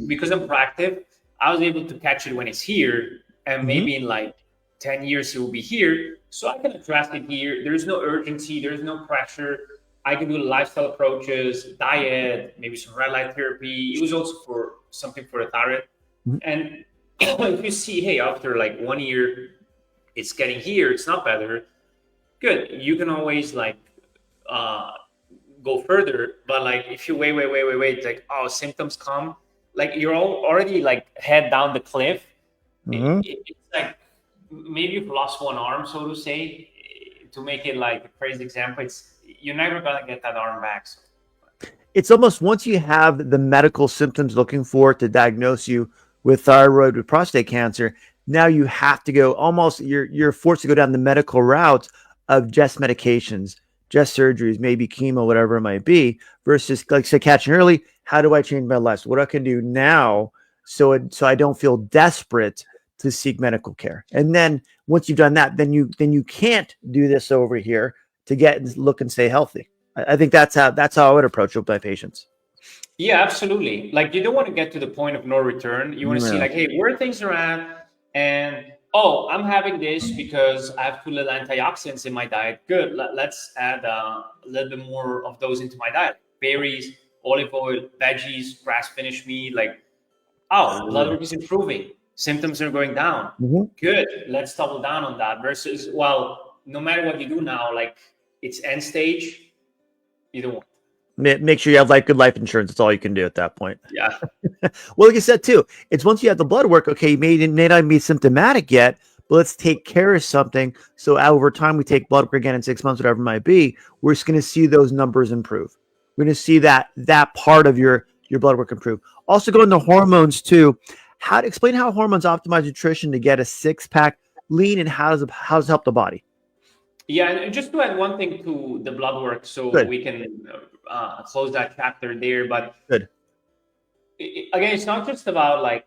Speaker 2: Because I'm proactive, I was able to catch it when it's here, and maybe in like 10 years it will be here. So I can address it here. There's no urgency, there's no pressure. I can do lifestyle approaches, diet, maybe some red light therapy. It was also for something for the thyroid.
Speaker 1: Mhm.
Speaker 2: And if you see, hey, after like 1 year, it's getting here, it's not better, good. You can always like uh, go further. But like if you wait, like, oh, symptoms come, like you're already like head down the cliff.
Speaker 1: Mhm.
Speaker 2: It's like maybe you've lost one arm, so to say. To make it like a crazy example, it's you're never gonna get that arm back. So,
Speaker 1: It's almost once you have the medical symptoms looking for to diagnose you with thyroid, with prostate cancer, now you have to go almost you're forced to go down the medical route of just medications, just surgeries, maybe chemo, whatever it might be, versus like say catching early. How do I change my life? So what I can do now so I don't feel desperate to seek medical care. And then once you've done that, then you can't do this over here to get and look and stay healthy. I think that's how I would approach it with my patients.
Speaker 2: yeah, absolutely. Like you don't want to get to the point of no return. You want to see
Speaker 1: Yeah.
Speaker 2: like, hey, where things are at, and oh, I'm having this because I have too little antioxidants in my diet. Good. Let's add a little bit more of those into my diet. Berries, olive oil, veggies, grass finished meat. Like, oh, blood work is improving. Symptoms are going down.
Speaker 1: Mhm.
Speaker 2: Good. Let's double down on that. Versus, well, no matter what you do now, like it's end stage. You don't want.
Speaker 1: Make sure you have like good life insurance. That's all you can do at that point.
Speaker 2: Yeah.
Speaker 1: Well, like I said too, it's once you have the blood work. Okay, may not be symptomatic yet, but let's take care of something. So over time, we take blood work again in 6 months, whatever it might be. We're just going to see those numbers improve. We're going to see that part of your blood work improve. Also, go into hormones too. How to explain how hormones optimize nutrition to get a six pack lean, and how does it help the body?
Speaker 2: Yeah, and just to add one thing to the blood work, so
Speaker 1: Good,
Speaker 2: we can close that chapter there. But
Speaker 1: good.
Speaker 2: again, it's not just about like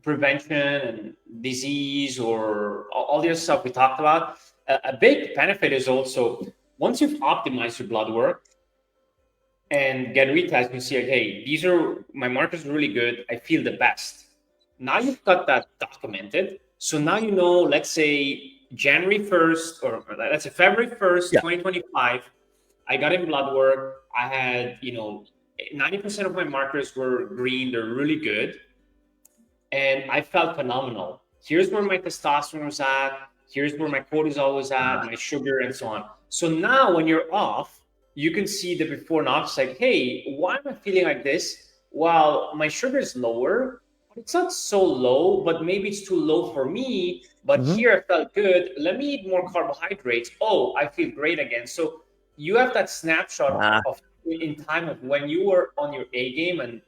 Speaker 2: prevention and disease or all the other stuff we talked about. A big benefit is also once you've optimized your blood work and get retest, you see, like, hey, these are my markers are really good. I feel the best. Now you've got that documented. So now you know, let's say January 1st, or let's say February 1st,
Speaker 1: Yeah.
Speaker 2: 2025, I got in blood work. I had, 90% of my markers were green. They're really good. And I felt phenomenal. Here's where my testosterone was at. Here's where my cortisol was at, my sugar, and so on. So now when you're off, you can see the before and after. It's like, hey, why am I feeling like this? Well, my sugar is lower, but it's not so low, but maybe it's too low for me. But
Speaker 1: Mhm.
Speaker 2: here I felt good. Let me eat more carbohydrates. Oh, I feel great again. So you have that snapshot
Speaker 1: Ah,
Speaker 2: of in time of when you were on your A game and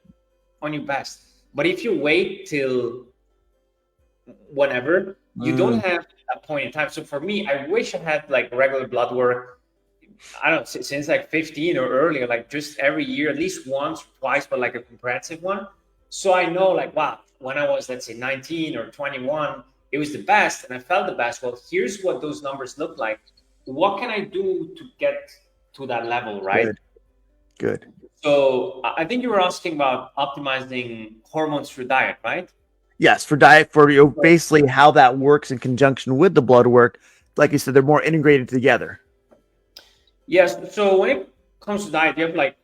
Speaker 2: on your best. But if you wait till whenever, you don't
Speaker 1: mm,
Speaker 2: have a point in time. So for me, I wish I had like regular blood work. I don't know, since like 15 or earlier, like just every year, at least once or twice, but like a comprehensive one. So I know like, wow, when I was, let's say 19 or 21, it was the best and I felt the best. Well, here's what those numbers look like. What can I do to get to that level, right?
Speaker 1: good, good.
Speaker 2: So I think you were asking about optimizing hormones through diet, right?
Speaker 1: Yes, for diet, for basically how that works in conjunction with the blood work. Like you said, they're more integrated together.
Speaker 2: Yes. So when it comes to diet, you have like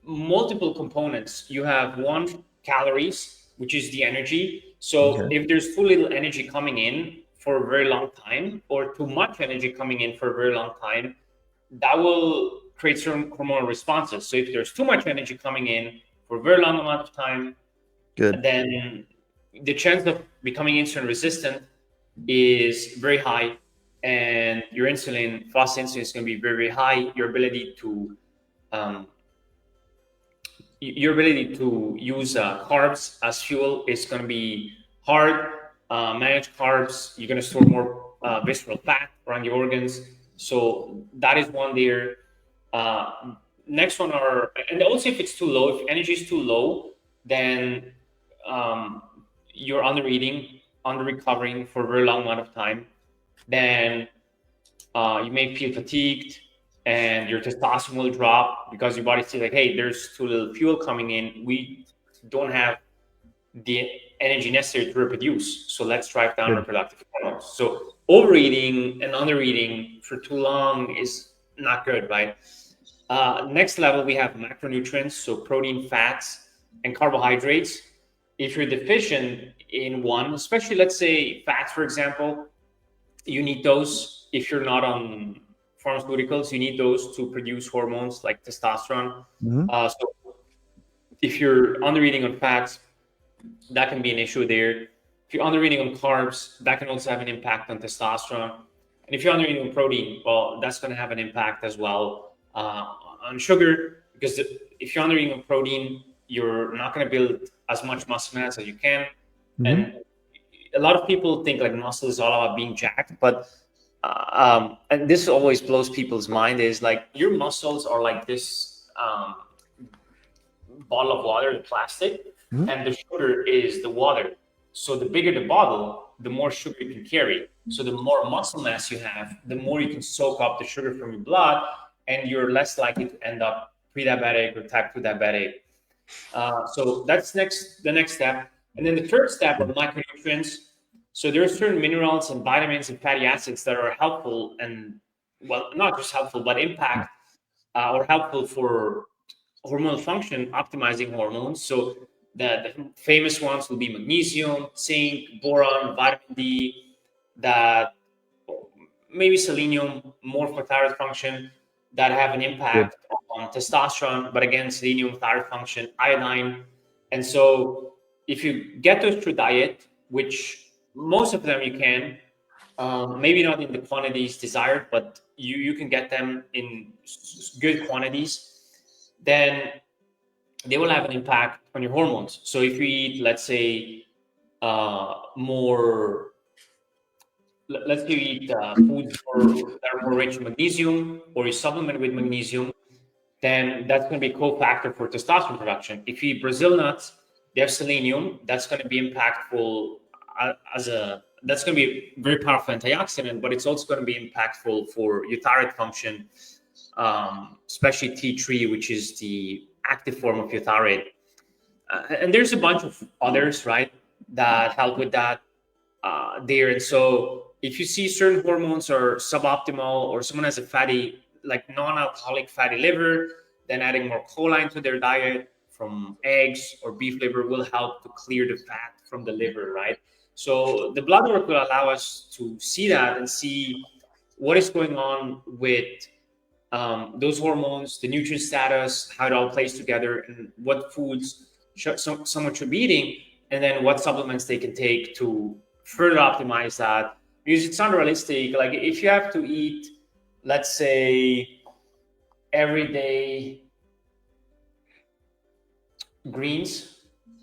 Speaker 2: multiple components. You have one, calories, which is the energy. So
Speaker 1: Okay.
Speaker 2: if there's too little energy coming in for a very long time, or too much energy coming in for a very long time, that will create certain hormonal responses. So if there's too much energy coming in for a very long amount of time,
Speaker 1: Good.
Speaker 2: then the chance of becoming insulin resistant is very high, and your insulin, fast insulin, is going to be very, very high. Um, your ability to use carbs as fuel is going to be hard. Manage carbs, you're going to store more visceral fat around your organs. So that is one there. Next one are, and also if it's too low, if energy is too low, then you're under eating, under recovering for a very long amount of time. Then you may feel fatigued, and your testosterone will drop because your body says like, hey, there's too little fuel coming in. We don't have the energy necessary to reproduce. So let's drive down reproductive hormones. So overeating and undereating for too long is not good, right? Next level, we have macronutrients, so protein, fats, and carbohydrates. If you're deficient in one, especially let's say fats, for example, you need those. If you're not on pharmaceuticals, you need those to produce hormones like testosterone. So if you're under eating on fats, that can be an issue there. If you're under eating on carbs, that can also have an impact on testosterone. And if you're under eating on protein, well, that's going to have an impact as well on sugar, because if you're under eating on protein, you're not going to build as much muscle mass as you can. And a lot of people think like muscle is all about being jacked, but and this always blows people's mind, is like your muscles are like this bottle of water, the plastic, and the sugar is the water. So the bigger the bottle, the more sugar you can carry. So the more muscle mass you have, the more you can soak up the sugar from your blood, and you're less likely to end up pre-diabetic or type 2 diabetic. So that's the next step. And then the third step are micronutrients. So there are certain minerals and vitamins and fatty acids that are helpful, and well, not just helpful, but impact or helpful for hormonal function, optimizing hormones. So the famous ones will be magnesium, zinc, boron, vitamin D, that maybe selenium, more for thyroid function, that have an impact on testosterone, but again, selenium, thyroid function, iodine. And so if you get those through diet, which most of them you can, maybe not in the quantities desired, but you can get them in good quantities, then they will have an impact on your hormones. So if you eat, let's say, more, let's say you eat foods that are more rich in magnesium, or you supplement with magnesium, then that's going to be a cofactor for testosterone production. If you eat Brazil nuts, they have selenium. That's going to be impactful that's going to be a very powerful antioxidant, but it's also going to be impactful for your thyroid function, especially T3, which is the active form of your thyroid. And there's a bunch of others, right, that help with that there. And so if you see certain hormones are suboptimal, or someone has a fatty, like non-alcoholic fatty liver, then adding more choline to their diet from eggs or beef liver will help to clear the fat from the liver, right? So the blood work will allow us to see that and see what is going on with those hormones, the nutrient status, how it all plays together, and what foods someone should be eating, and then what supplements they can take to further optimize that. Because it's unrealistic. Like if you have to eat, let's say, every day greens,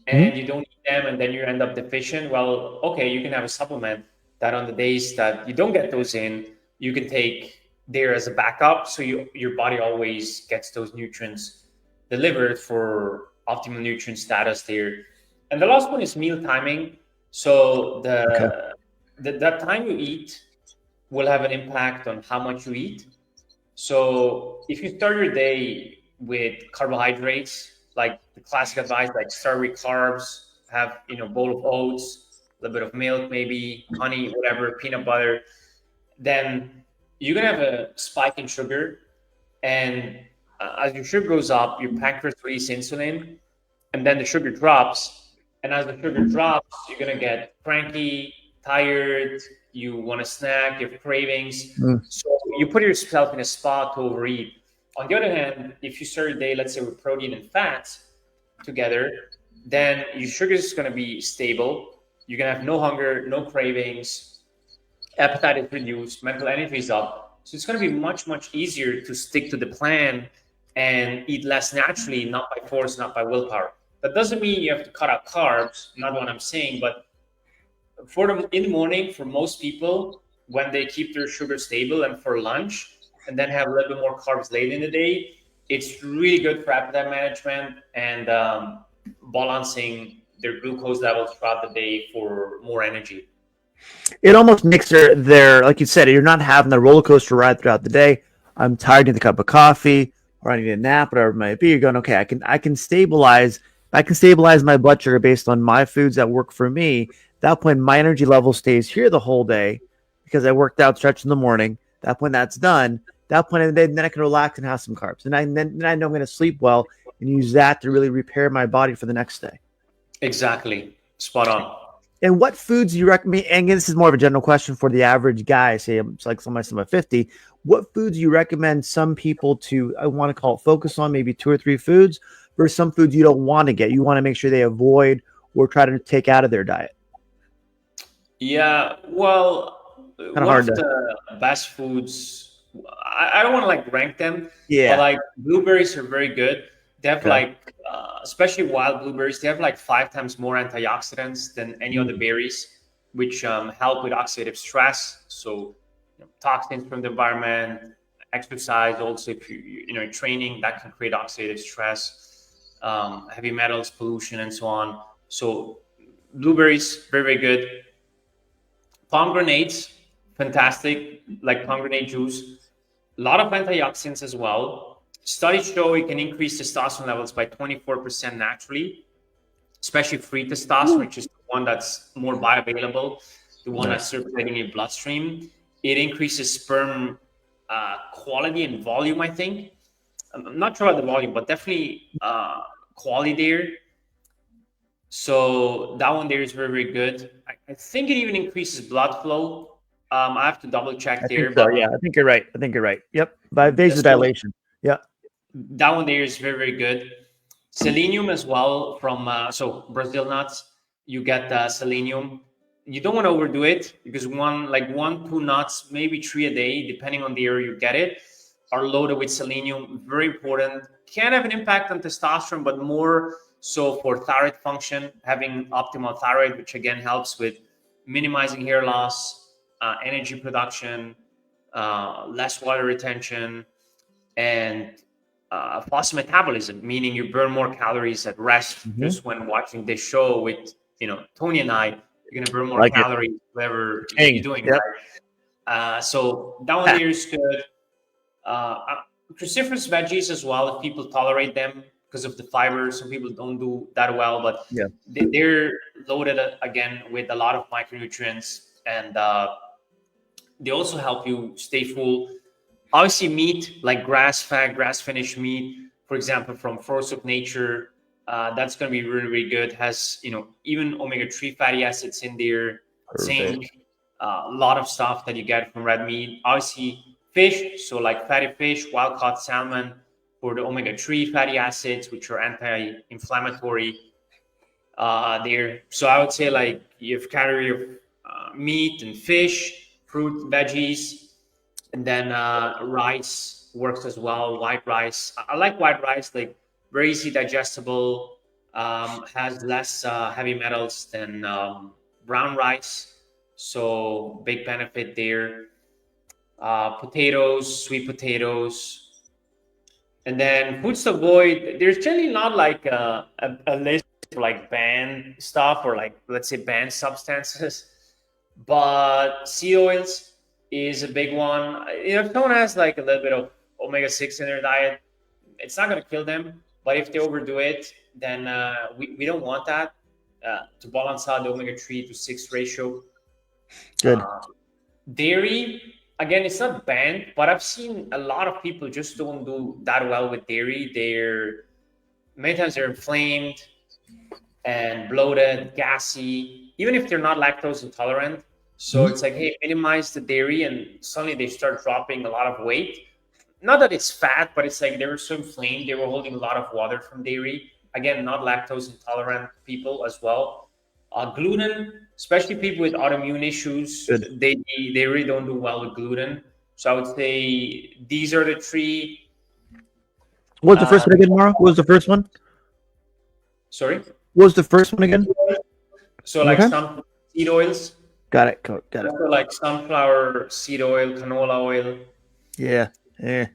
Speaker 2: and you don't eat them, and then you end up deficient, well, okay, you can have a supplement that on the days that you don't get those in, you can take there as a backup, so your body always gets those nutrients delivered for optimal nutrient status there. And the last one is meal timing. So that time you eat will have an impact on how much you eat. So if you start your day with carbohydrates, like the classic advice, like start with carbs, have a bowl of oats, a little bit of milk, maybe honey, whatever, peanut butter, then you're gonna have a spike in sugar, and as your sugar goes up, your pancreas releases insulin, and then the sugar drops. And as the sugar drops, you're gonna get cranky, tired, you want a snack, you have cravings.
Speaker 1: Mm.
Speaker 2: So you put yourself in a spot to overeat. On the other hand, if you start your day, let's say with protein and fats together, then your sugar is going to be stable. You're going to have no hunger, no cravings, appetite is reduced, mental energy is up. So it's going to be much, much easier to stick to the plan and eat less naturally, not by force, not by willpower. That doesn't mean you have to cut out carbs, not what I'm saying, but in the morning, for most people, when they keep their sugar stable and for lunch, and then have a little bit more carbs late in the day, it's really good for appetite management and balancing their glucose levels throughout the day for more energy.
Speaker 1: It almost makes their like you said, you're not having the roller coaster ride throughout the day. I'm tired of the cup of coffee or I need a nap, whatever it might be. You're going, okay, I can stabilize my blood sugar based on my foods that work for me. At that point, my energy level stays here the whole day because I worked out, stretched in the morning. At that point, that's done. At that point of the day, then I can relax and have some carbs. And then I know I'm going to sleep well and use that to really repair my body for the next day.
Speaker 2: Exactly. Spot on.
Speaker 1: And what foods do you recommend? And again, this is more of a general question for the average guy. Say, it's like somebody 50. What foods do you recommend some people to? I want to call it focus on maybe 2 or 3 foods versus some foods you don't want to get. You want to make sure they avoid or try to take out of their diet.
Speaker 2: Yeah, well,
Speaker 1: Kind of
Speaker 2: one
Speaker 1: hard
Speaker 2: of
Speaker 1: to.
Speaker 2: the best foods, I don't want to like rank them, but
Speaker 1: Yeah.
Speaker 2: like blueberries are very good. They have
Speaker 1: Okay.
Speaker 2: like, especially wild blueberries, they have like 5 times more antioxidants than any other berries, which help with oxidative stress. So, toxins from the environment, exercise, also if training, that can create oxidative stress, heavy metals, pollution, and so on. So, blueberries, very, very good. Pomegranates, fantastic, like pomegranate juice. A lot of antioxidants as well. Studies show it can increase testosterone levels by 24% naturally, especially free testosterone, which is the one that's more bioavailable, the one that's circulating in your bloodstream. It increases sperm quality and volume, I think. I'm not sure about the volume, but definitely quality there. So that one there is very, very good. I think it even increases blood flow. I have to double check
Speaker 1: I think
Speaker 2: there,
Speaker 1: so.
Speaker 2: but
Speaker 1: Yeah, I think you're right. Yep. By
Speaker 2: so
Speaker 1: vasodilation. Yeah.
Speaker 2: that one there is very, very good. Selenium as well from so Brazil nuts. You get selenium. You don't want to overdo it because one, 2 nuts, maybe 3 a day, depending on the area you get it, are loaded with selenium. Very important. Can have an impact on testosterone, but more so for thyroid function, having optimal thyroid, which again helps with minimizing hair loss, energy production, less water retention, and fast metabolism, meaning you burn more calories at rest.
Speaker 1: Mm-hmm.
Speaker 2: Just when watching this show with Tony and I, you're gonna burn more
Speaker 1: Like it.
Speaker 2: calories whatever you're
Speaker 1: Dang.
Speaker 2: doing,
Speaker 1: Yep.
Speaker 2: right? So that one there is good. Cruciferous veggies as well, if people tolerate them because of the fiber. Some people don't do that well, but
Speaker 1: Yeah.
Speaker 2: they're loaded again with a lot of micronutrients, and they also help you stay full. Obviously, meat like grass-fed, grass-finished meat, for example, from Force of Nature, that's going to be really, really good. Has even omega-3 fatty acids in there,
Speaker 1: Perfect.
Speaker 2: zinc, a lot of stuff that you get from red meat. Obviously, fish, so like fatty fish, wild-caught salmon for the omega-3 fatty acids, which are anti-inflammatory there. So I would say like you have category of meat and fish, fruit, veggies, and then rice works as well. White rice, I like white rice, like very easy digestible, has less heavy metals than brown rice, so big benefit there. Potatoes, sweet potatoes, and then foods to avoid. There's generally not like a list for like banned stuff or like let's say banned substances, but seed oils is a big one. If someone has like a little bit of omega 6 in their diet, it's not going to kill them. But if they overdo it, then we don't want that to balance out the omega 3 to 6 ratio.
Speaker 1: Good.
Speaker 2: Dairy, again, it's not banned, but I've seen a lot of people just don't do that well with dairy. Many times they're inflamed and bloated, gassy, even if they're not lactose intolerant. So it's like, hey, minimize the dairy, and suddenly they start dropping a lot of weight. Not that it's fat, but it's like they were so inflamed. They were holding a lot of water from dairy. Again, not lactose intolerant people as well. Gluten, especially people with autoimmune issues,
Speaker 1: Good.
Speaker 2: they really don't do well with gluten. So I would say these are the three.
Speaker 1: What was the first one again, Mauro? What was the first one?
Speaker 2: Sorry.
Speaker 1: What was the first one again?
Speaker 2: So
Speaker 1: One more
Speaker 2: like
Speaker 1: time?
Speaker 2: some seed oils,
Speaker 1: Got it. Got it.
Speaker 2: so like sunflower seed oil, canola oil.
Speaker 1: Yeah. Yeah.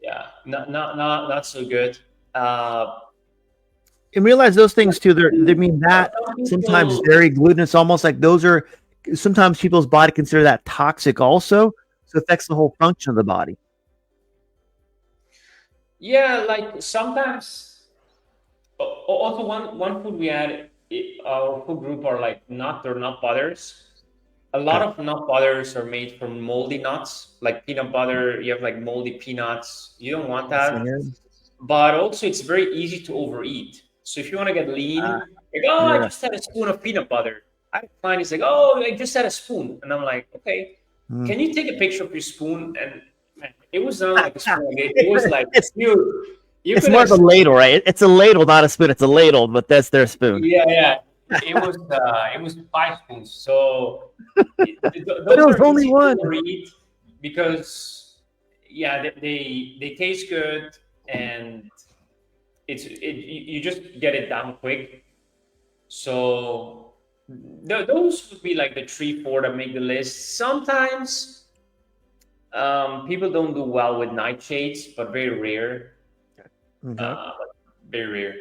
Speaker 2: Yeah, not so good.
Speaker 1: And realize those things too. They mean that
Speaker 2: Some
Speaker 1: sometimes
Speaker 2: people,
Speaker 1: dairy, gluten. It's almost like those are sometimes people's body consider that toxic also. So it affects the whole function of the body.
Speaker 2: yeah, like sometimes. Also, one food we had, our food group are like nut or nut butters. A lot
Speaker 1: Okay.
Speaker 2: of nut butters are made from moldy nuts, like peanut butter. You have like moldy peanuts. You don't want that. But also, it's very easy to overeat. So if you want to get lean, like, oh, I
Speaker 1: Yeah.
Speaker 2: just had a spoon of peanut butter. I have a client, he's like, oh, I just had a spoon. And I'm like, okay,
Speaker 1: Mm.
Speaker 2: can you take a picture of your spoon? And man, it was not like a spoon. It was like,
Speaker 1: it's
Speaker 2: dude, you
Speaker 1: it's
Speaker 2: could
Speaker 1: more of
Speaker 2: have,
Speaker 1: a ladle, right? It's a ladle, not a spoon. It's a ladle, but that's their spoon.
Speaker 2: yeah, yeah. It was 5 spoons. So
Speaker 1: But it
Speaker 2: those
Speaker 1: was
Speaker 2: are
Speaker 1: only
Speaker 2: easy to
Speaker 1: one.
Speaker 2: overeat because, yeah, they taste good, and you just get it down quick. So those would be like the 3, 4 that make the list. Sometimes people don't do well with nightshades, but very rare.
Speaker 1: Okay.
Speaker 2: Very rare.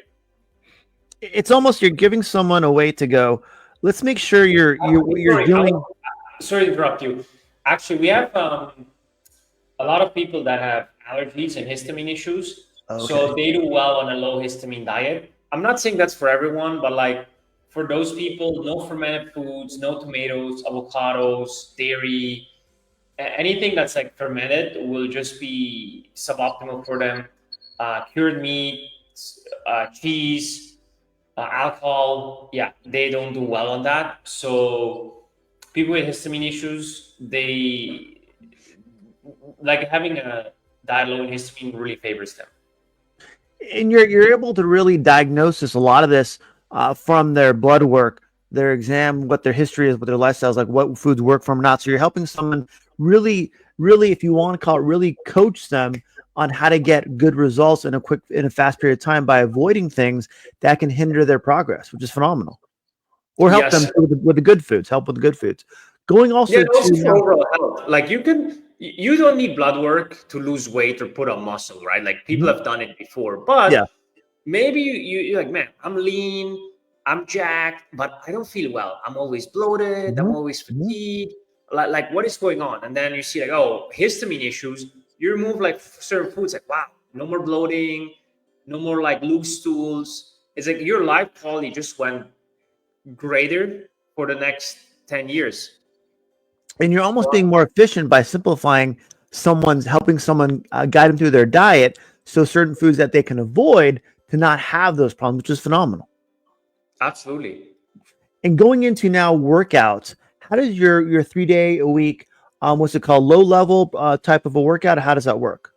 Speaker 1: It's almost you're giving someone a way to go. Let's make sure what you're
Speaker 2: Sorry,
Speaker 1: doing.
Speaker 2: sorry to interrupt you. Actually, we have a lot of people that have allergies and histamine issues, so
Speaker 1: Okay.
Speaker 2: they do well on a low histamine diet. I'm not saying that's for everyone, but like for those people, no fermented foods, no tomatoes, avocados, dairy, anything that's like fermented will just be suboptimal for them. Cured meat, cheese, alcohol, yeah, they don't do well on that. So people with histamine issues, they like having a diet low in histamine really favors them.
Speaker 1: And you're able to really diagnose this, a lot of this from their blood work, their exam, what their history is, what their lifestyle is like, what foods work for them or not. So you're helping someone really, if you want to call it, really coach them on how to get good results in a fast period of time by avoiding things that can hinder their progress, which is phenomenal. Or help them
Speaker 2: Yes.
Speaker 1: with the good foods. Help with the good foods. Going
Speaker 2: Yeah,
Speaker 1: also to
Speaker 2: also for
Speaker 1: now.
Speaker 2: overall health. Like you don't need blood work to lose weight or put on muscle, right? Like people
Speaker 1: Mhm.
Speaker 2: have done it before,
Speaker 1: Yeah.
Speaker 2: but maybe you're like, man, I'm lean, I'm jacked, but I don't feel well. I'm always bloated, I'm
Speaker 1: Mhm.
Speaker 2: always
Speaker 1: Mhm.
Speaker 2: fatigued. Like what is going on? And then you see like, oh, histamine issues. You remove like certain foods, like wow, no more bloating, no more like loose stools. It's like your life quality just went greater for the next 10 years.
Speaker 1: And you're almost being more efficient by simplifying helping someone guide them through their diet. So certain foods that they can avoid to not have those problems, which is phenomenal.
Speaker 2: Absolutely.
Speaker 1: And going into now workouts, how does your 3 day a week, what's it called, low level type of a workout? How does that work?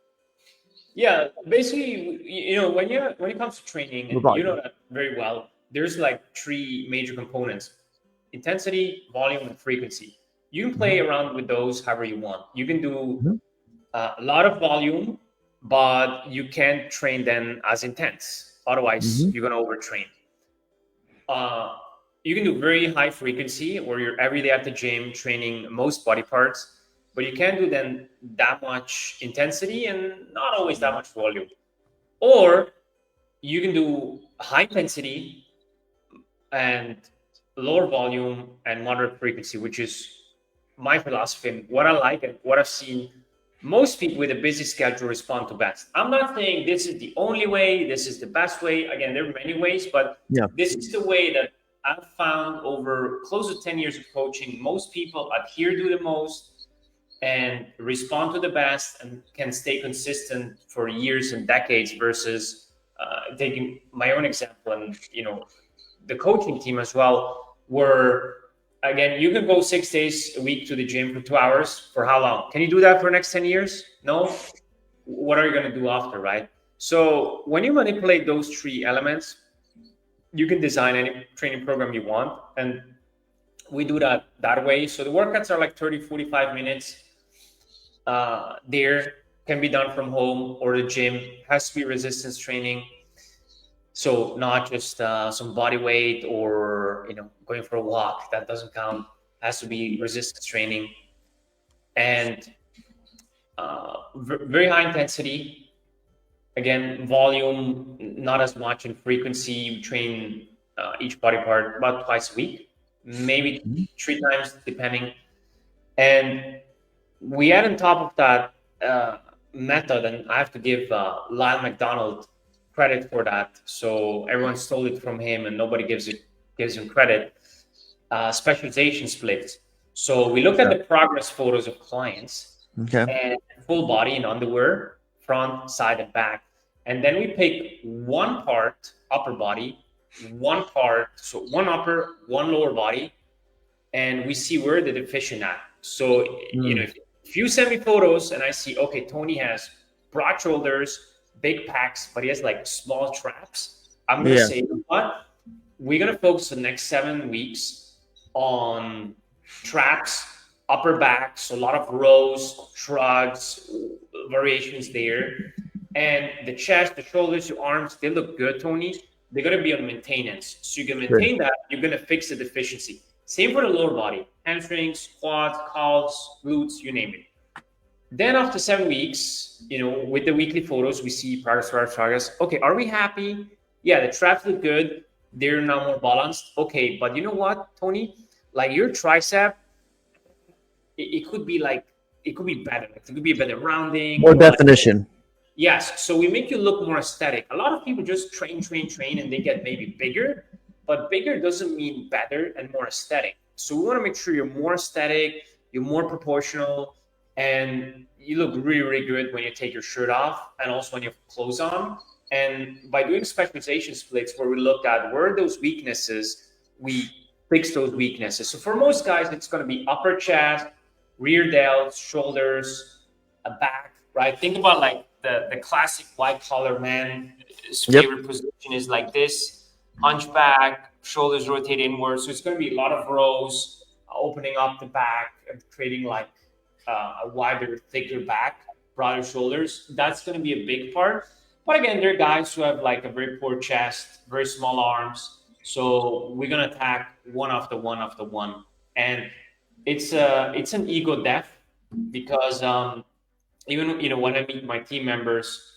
Speaker 2: Yeah, basically, when it comes to training,
Speaker 1: Low
Speaker 2: and you know
Speaker 1: volume.
Speaker 2: that very well, there's like three major components: intensity, volume, and frequency. You can play
Speaker 1: Mhm.
Speaker 2: around with those however you want. You can do
Speaker 1: Mhm.
Speaker 2: a lot of volume, but you can't train them as intense. Otherwise,
Speaker 1: Mhm.
Speaker 2: you're gonna overtrain. Uh, you can do very high frequency, where you're every day at the gym training most body parts, but you can't do then that much intensity and not always that much volume. Or you can do high intensity and lower volume and moderate frequency, which is my philosophy and what I like and what I've seen most people with a busy schedule respond to best. I'm not saying this is the only way, this is the best way. Again, there are many ways, but
Speaker 1: Yeah.
Speaker 2: this is the way that I've found over close to 10 years of coaching. Most people adhere to the most and respond to the best and can stay consistent for years and decades versus taking my own example and the coaching team as well, where again, you can go 6 days a week to the gym for 2 hours. For how long? Can you do that for the next 10 years? No. What are you going to do after, right? So when you manipulate those three elements, you can design any training program you want. And we do that way. So the workouts are like 30, 45 minutes. There can be done from home or the gym. Has to be resistance training. So not just some body weight or going for a walk. That doesn't count. Has to be resistance training. And very high intensity. Again, volume, not as much in frequency. You train each body part about twice a week, maybe 3 times, depending. And we add on top of that method, and I have to give Lyle McDonald credit for that. So everyone stole it from him, and nobody gives him credit. Specialization splits. So we look at the progress photos of clients.
Speaker 1: Okay.
Speaker 2: And full body in underwear, front, side, and back. And then we pick one part, upper body, one part, so one upper, one lower body, and we see where the deficient at. So, if you send me photos and I see, okay, Tony has broad shoulders, big packs, but he has like small traps, I'm going to say, you know what? We're going to focus the next 7 weeks on traps, upper back, so a lot of rows, shrugs, variations there. And the chest, the shoulders, your arms, they look good, Tony. They're going to be on maintenance. So you can maintain that. You're going to fix the deficiency. Same for the lower body. Hamstrings, quads, calves, glutes, you name it. Then after 7 weeks, with the weekly photos, we see progress. Okay, are we happy? Yeah, the traps look good. They're now more balanced. Okay, but you know what, Tony? Like your tricep, it could be better. Like, it could be a better rounding.
Speaker 1: More definition.
Speaker 2: Yes. So we make you look more aesthetic. A lot of people just train, and they get maybe bigger, but bigger doesn't mean better and more aesthetic. So we want to make sure you're more aesthetic, you're more proportional, and you look really, really good when you take your shirt off and also when you have clothes on. And by doing specialization splits where we look at where are those weaknesses, we fix those weaknesses. So for most guys, it's going to be upper chest, rear delts, shoulders, a back, right? Think about like the classic white collar man. His favorite position is like this, hunchback, shoulders rotate inward. So it's going to be a lot of rows, opening up the back and creating like a wider, thicker back, broader shoulders. That's going to be a big part. But again, there are guys who have like a very poor chest, very small arms. So we're going to attack one after one. And it's an ego death because even when I meet my team members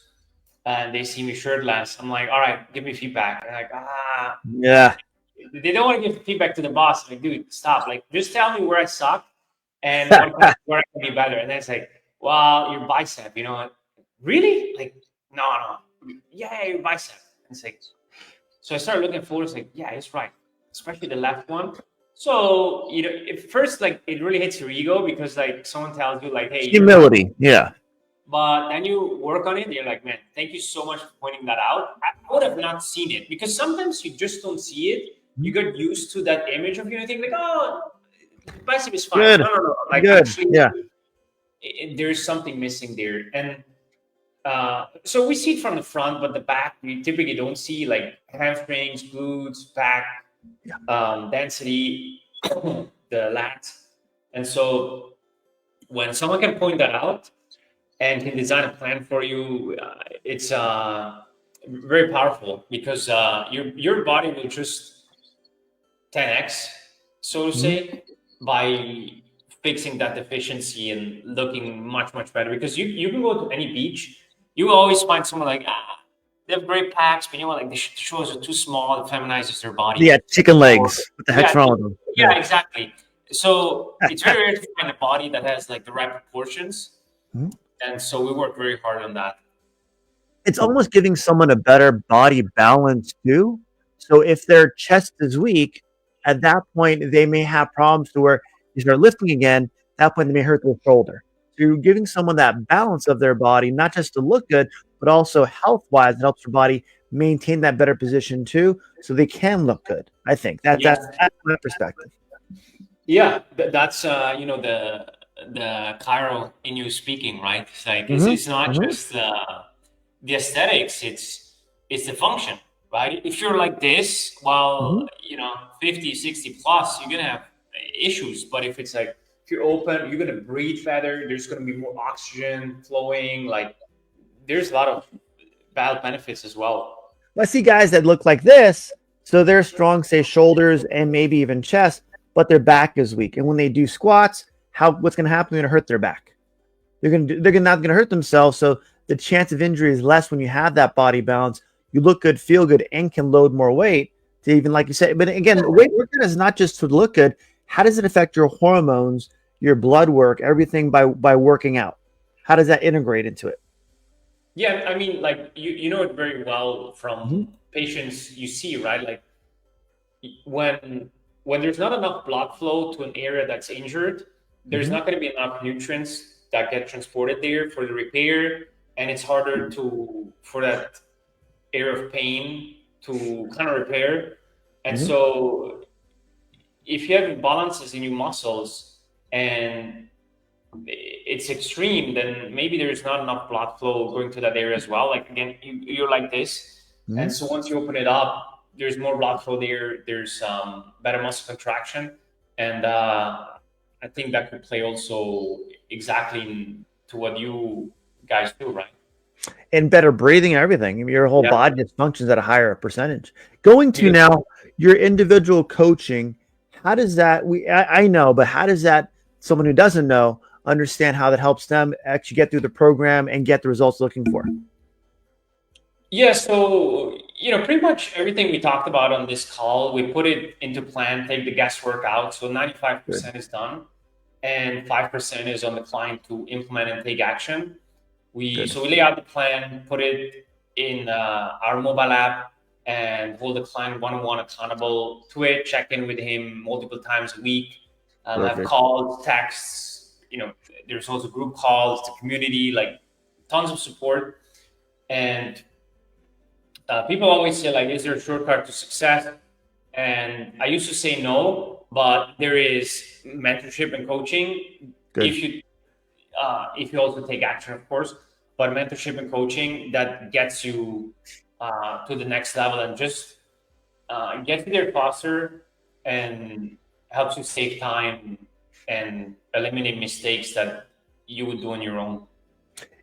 Speaker 2: and they see me shirtless, I'm like, all right, give me feedback. And like, they don't want to give feedback to the boss. I'm like, dude, stop. Like, just tell me where I suck and where I can be better. And then it's like, well, your bicep, really? Like, no. Yeah, your bicep. And it's like, so I started looking at photos like, yeah, it's right. Especially the left one. So, at first, like, it really hits your ego because, like, someone tells you, like, hey.
Speaker 1: Humility, yeah.
Speaker 2: But then you work on it, and you're like, man, thank you so much for pointing that out. I would have not seen it because sometimes you just don't see it. You get used to that image of you and think, like, oh, the bicep is fine.
Speaker 1: Good.
Speaker 2: No. Like,
Speaker 1: good.
Speaker 2: Actually,
Speaker 1: yeah.
Speaker 2: There's something missing there. And so we see it from the front, but the back, we typically don't see, like, hamstrings, glutes, back, density, the lats. And so when someone can point that out and can design a plan for you, it's very powerful because your body will just 10x, so to say, by fixing that deficiency and looking much, much better. Because you can go to any beach, you will always find someone like, they have great packs, but like the shoulders are too small, it feminizes their body.
Speaker 1: Yeah, chicken legs. What the heck's wrong with them?
Speaker 2: Yeah, exactly. So it's very rare to find a body that has like the right proportions. And so we work very hard on that.
Speaker 1: It's almost giving someone a better body balance too. So if their chest is weak, at that point, they may have problems to where you start lifting again. At that point, they may hurt their shoulder. So you're giving someone that balance of their body, not just to look good, but also health-wise, it helps your body maintain that better position too, so they can look good. I think that's my perspective.
Speaker 2: Yeah, that's the Cairo in you speaking, right? It's like
Speaker 1: Mm-hmm.
Speaker 2: it's not
Speaker 1: Mm-hmm.
Speaker 2: just the aesthetics, it's the function, right? If you're like this,
Speaker 1: Mm-hmm.
Speaker 2: well, 50, 60 plus, you're gonna have issues. But if you're open, you're gonna breathe better, there's gonna be more oxygen flowing, like there's a lot of bad benefits as well.
Speaker 1: I see guys that look like this, so they're strong, say shoulders and maybe even chest, but their back is weak. And when they do squats, what's going to happen? They're going to hurt their back. They're not going to hurt themselves. So the chance of injury is less when you have that body balance. You look good, feel good, and can load more weight to even like you said. But again, weight workout is not just to look good. How does it affect your hormones, your blood work, everything by working out? How does that integrate into it?
Speaker 2: Yeah, I mean, like you know it very well
Speaker 1: Mm-hmm.
Speaker 2: from patients you see, right? Like when there's not enough blood flow to an area that's injured, there's
Speaker 1: Mm-hmm.
Speaker 2: not going to be enough nutrients that get transported there for the repair, and it's harder to for that area of pain to kind of repair. And
Speaker 1: Mm-hmm.
Speaker 2: so, if you have imbalances in your muscles and it's extreme, then maybe there's not enough blood flow going to that area as well. Like again, you're like this,
Speaker 1: Mm-hmm.
Speaker 2: and so once you open it up, there's more blood flow there. There's better muscle contraction, and I think that could play also exactly to what you guys do, right?
Speaker 1: And better breathing and everything. I mean, your whole
Speaker 2: Yeah.
Speaker 1: body just functions at a higher percentage. Going to
Speaker 2: Because
Speaker 1: now your individual coaching, how does that I know, but how does that someone who doesn't know understand how that helps them actually get through the program and get the results looking for?
Speaker 2: Yeah, so pretty much everything we talked about on this call, we put it into plan, take the guesswork out. So
Speaker 1: Good.
Speaker 2: 95% is done, and 5% is on the client to implement and take action. We
Speaker 1: Good.
Speaker 2: so we lay out the plan, put it in our mobile app, and hold the client one-on-one accountable to it. Check in with him multiple times a week. Have
Speaker 1: Perfect.
Speaker 2: calls, texts. There's also group calls, the community, like tons of support. And people always say, like, is there a shortcut to success? And I used to say no, but there is mentorship and coaching.
Speaker 1: Good.
Speaker 2: If you also take action, of course, but mentorship and coaching that gets you to the next level and just gets you there faster and helps you save time and eliminate mistakes that you would do on your own.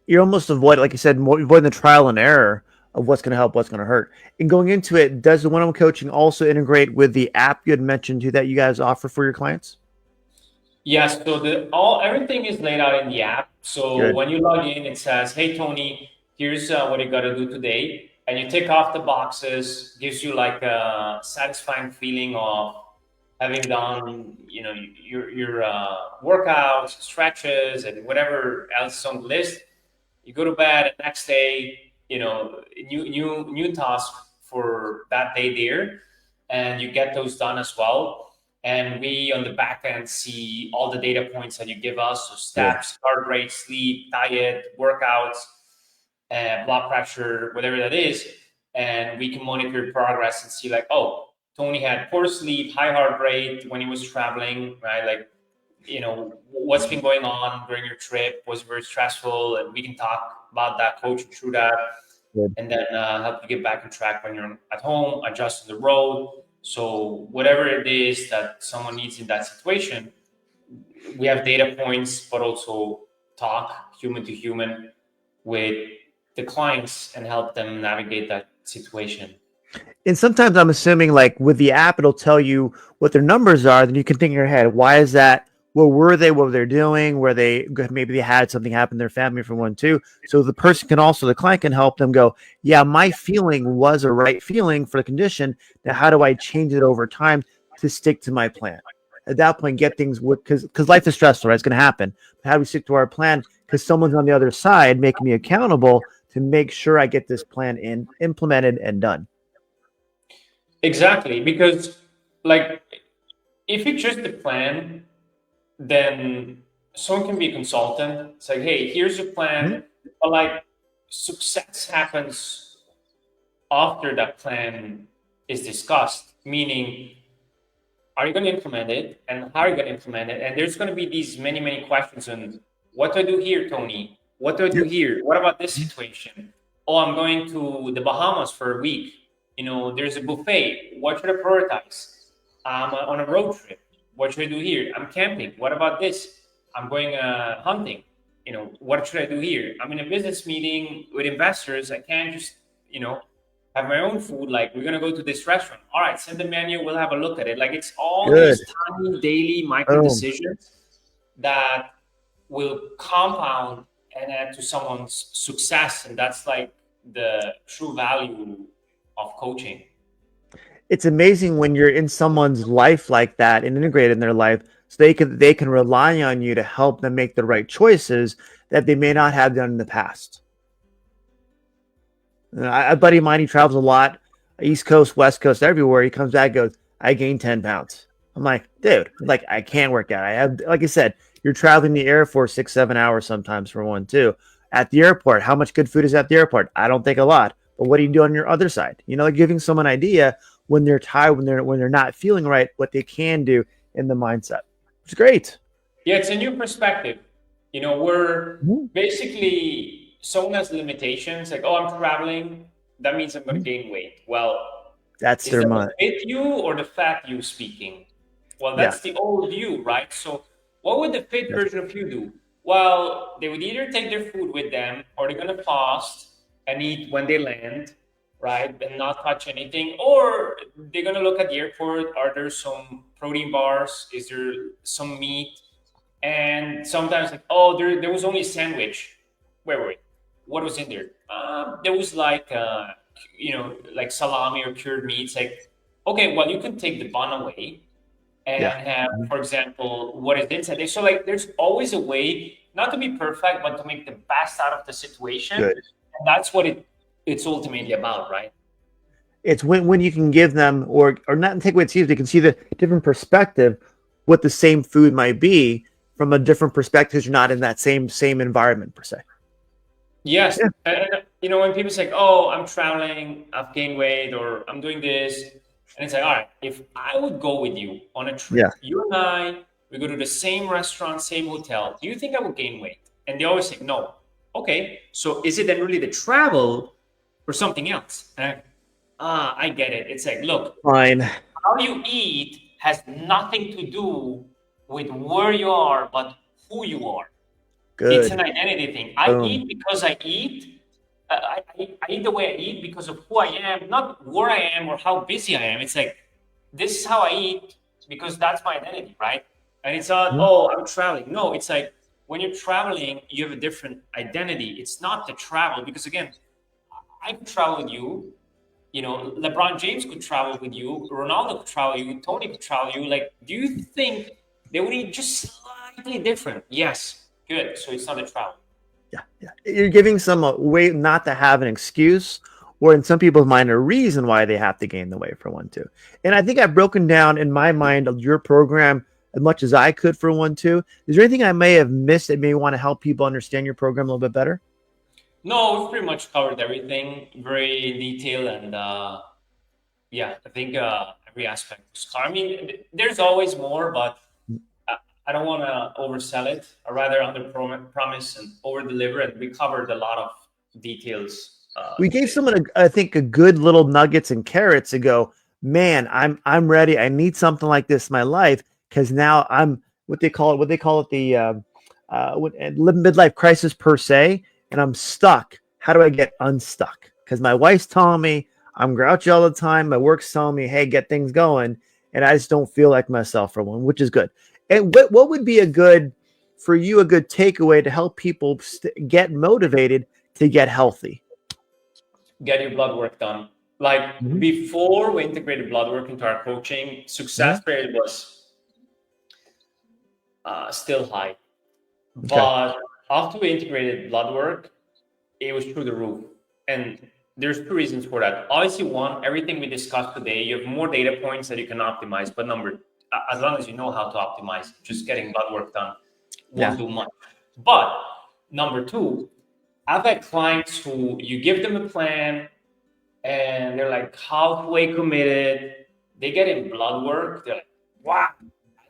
Speaker 1: You're almost avoid, like you said, avoiding the trial and error of what's going to help, what's going to hurt. And going into it, does the one-on-one coaching also integrate with the app you had mentioned too that you guys offer for your clients?
Speaker 2: Yes, so the all everything is laid out in the app. So
Speaker 1: Good.
Speaker 2: when you log in, it says, "Hey Tony, here's what you got to do today," and you tick off the boxes. Gives you like a satisfying feeling of having done, your workouts, stretches, and whatever else is on the list. You go to bed, and next day, new task for that day there, and you get those done as well. And we on the back end see all the data points that you give us, so
Speaker 1: Good.
Speaker 2: steps, heart rate, sleep, diet, workouts, blood pressure, whatever that is, and we can monitor your progress and see like, oh, Tony had poor sleep, high heart rate when he was traveling, right? Like, what's been going on during your trip was very stressful, and we can talk about that, coach you through that,
Speaker 1: Good.
Speaker 2: and then help you get back on track when you're at home, adjust on the road. So whatever it is that someone needs in that situation, we have data points, but also talk human to human with the clients and help them navigate that situation.
Speaker 1: And sometimes I'm assuming like with the app, it'll tell you what their numbers are. Then you can think in your head, why is that? Where were they? What were they doing? Where they maybe they had something happen in their family for one too. So the person can also the client can help them go, yeah, my feeling was a right feeling for the condition. Now how do I change it over time to stick to my plan? At that point, get things because life is stressful, right? It's going to happen. But how do we stick to our plan? Because someone's on the other side making me accountable to make sure I get this plan implemented and done.
Speaker 2: Exactly, because like if it's just a plan, then someone can be a consultant. It's like, hey, here's your
Speaker 1: Mhm.
Speaker 2: plan, but like success happens after that plan is discussed. Meaning, are you going to implement it, and how are you going to implement it? And there's going to be these many questions on what do I do here, Tony? What do I do
Speaker 1: Yep.
Speaker 2: here? What about this situation? Oh, I'm going to the Bahamas for a week. There's a buffet. What should I prioritize? I'm on a road trip. What should I do here? I'm camping. What about this? I'm going hunting. What should I do here? I'm in a business meeting with investors. I can't just, have my own food. Like, we're gonna go to this restaurant. All right, send the menu. We'll have a look at it. Like, it's all
Speaker 1: Good.
Speaker 2: these tiny daily micro
Speaker 1: Boom.
Speaker 2: decisions that will compound and add to someone's success, and that's like the true value of coaching.
Speaker 1: It's amazing when you're in someone's life like that and integrated in their life, so they can rely on you to help them make the right choices that they may not have done in the past. A buddy of mine, he travels a lot, East Coast, West Coast, everywhere. He comes back, goes, I gained 10 pounds. I'm like, dude, like, I can't work out. I have, like I said, you're traveling the air for 6-7 hours sometimes for one too. At the airport, how much good food is at the airport? I don't think a lot. But what do you do on your other side? Like giving someone an idea when they're tired, when they're not feeling right, what they can do in the mindset. It's great.
Speaker 2: Yeah, it's a new perspective. We're basically, someone has limitations, like, oh, I'm traveling, that means I'm going to gain weight. Well,
Speaker 1: That's
Speaker 2: is
Speaker 1: their
Speaker 2: that the
Speaker 1: mind.
Speaker 2: fit you or the fat you speaking? Well,
Speaker 1: Yeah.
Speaker 2: that's the old you, right? So what would the fit
Speaker 1: Yes.
Speaker 2: version of you do? Well, they would either take their food with them, or they're going to fast and eat when they land, right? And not touch anything. Or they're going to look at the airport. Are there some protein bars? Is there some meat? And sometimes, like, oh, there was only a sandwich. Wait. What was in there? There was like, like salami or cured meats. Like, okay, well, you can take the bun away and
Speaker 1: Yeah.
Speaker 2: have, for example, what is inside there. So, like, there's always a way, not to be perfect, but to make the best out of the situation.
Speaker 1: Good.
Speaker 2: And that's what it's ultimately about, right?
Speaker 1: It's when you can give them or not take away the seeds, they can see the different perspective, what the same food might be from a different perspective. You're not in that same environment per se.
Speaker 2: Yes.
Speaker 1: Yeah.
Speaker 2: And when people say, oh, I'm traveling, I've gained weight, or I'm doing this, and it's like, all right, if I would go with you on a trip,
Speaker 1: Yeah.
Speaker 2: you and I, we go to the same restaurant, same hotel, do you think I would gain weight? And they always say, no. Okay, so is it then really the travel or something else? I get it. It's like, look,
Speaker 1: Fine.
Speaker 2: how you eat has nothing to do with where you are, but who you are. It's an
Speaker 1: Good.
Speaker 2: identity thing. I
Speaker 1: Boom.
Speaker 2: eat because I eat. I eat the way I eat because of who I am, not where I am or how busy I am. It's like, this is how I eat because that's my identity, right? And it's not, oh, I'm traveling. No, it's like, when you're traveling, you have a different identity. It's not the travel, because again, I could travel with you. LeBron James could travel with you. Ronaldo could travel with you. Tony could travel with you. Like, do you think they would eat just slightly different? Yes. Good. So it's not a travel.
Speaker 1: Yeah. You're giving some a way not to have an excuse, or in some people's mind, a reason why they have to gain the weight for one too. And I think I've broken down in my mind of your program as much as I could for one too. Is there anything I may have missed that may want to help people understand your program a little bit better?
Speaker 2: No, we've pretty much covered everything very detailed, and yeah, I think every aspect was covered. I mean, there's always more, but I don't want to oversell it. I rather under promise and over deliver, and we covered a lot of details
Speaker 1: We gave
Speaker 2: today.
Speaker 1: someone, I think, a good little nuggets and carrots to go, man, I'm ready. I need something like this in my life because now I'm what they call it midlife crisis per se, and I'm stuck. How do I get unstuck? Because my wife's telling me I'm grouchy all the time. My work's telling me, hey, get things going, and I just don't feel like myself for one, which is good. And what would be a good takeaway to help people get motivated to get healthy?
Speaker 2: Get your blood work done. Like,
Speaker 1: Mhm.
Speaker 2: before we integrated blood work into our coaching,
Speaker 1: Mhm.
Speaker 2: success rate was still high.
Speaker 1: Okay.
Speaker 2: But after we integrated blood work, it was through the roof. And there's two reasons for that. Obviously, one, everything we discussed today, you have more data points that you can optimize. But as long as you know how to optimize, just getting blood work done
Speaker 1: Yeah.
Speaker 2: won't do much. But number two, I've had clients who you give them a plan and they're like halfway committed. They get in blood work. They're like, wow.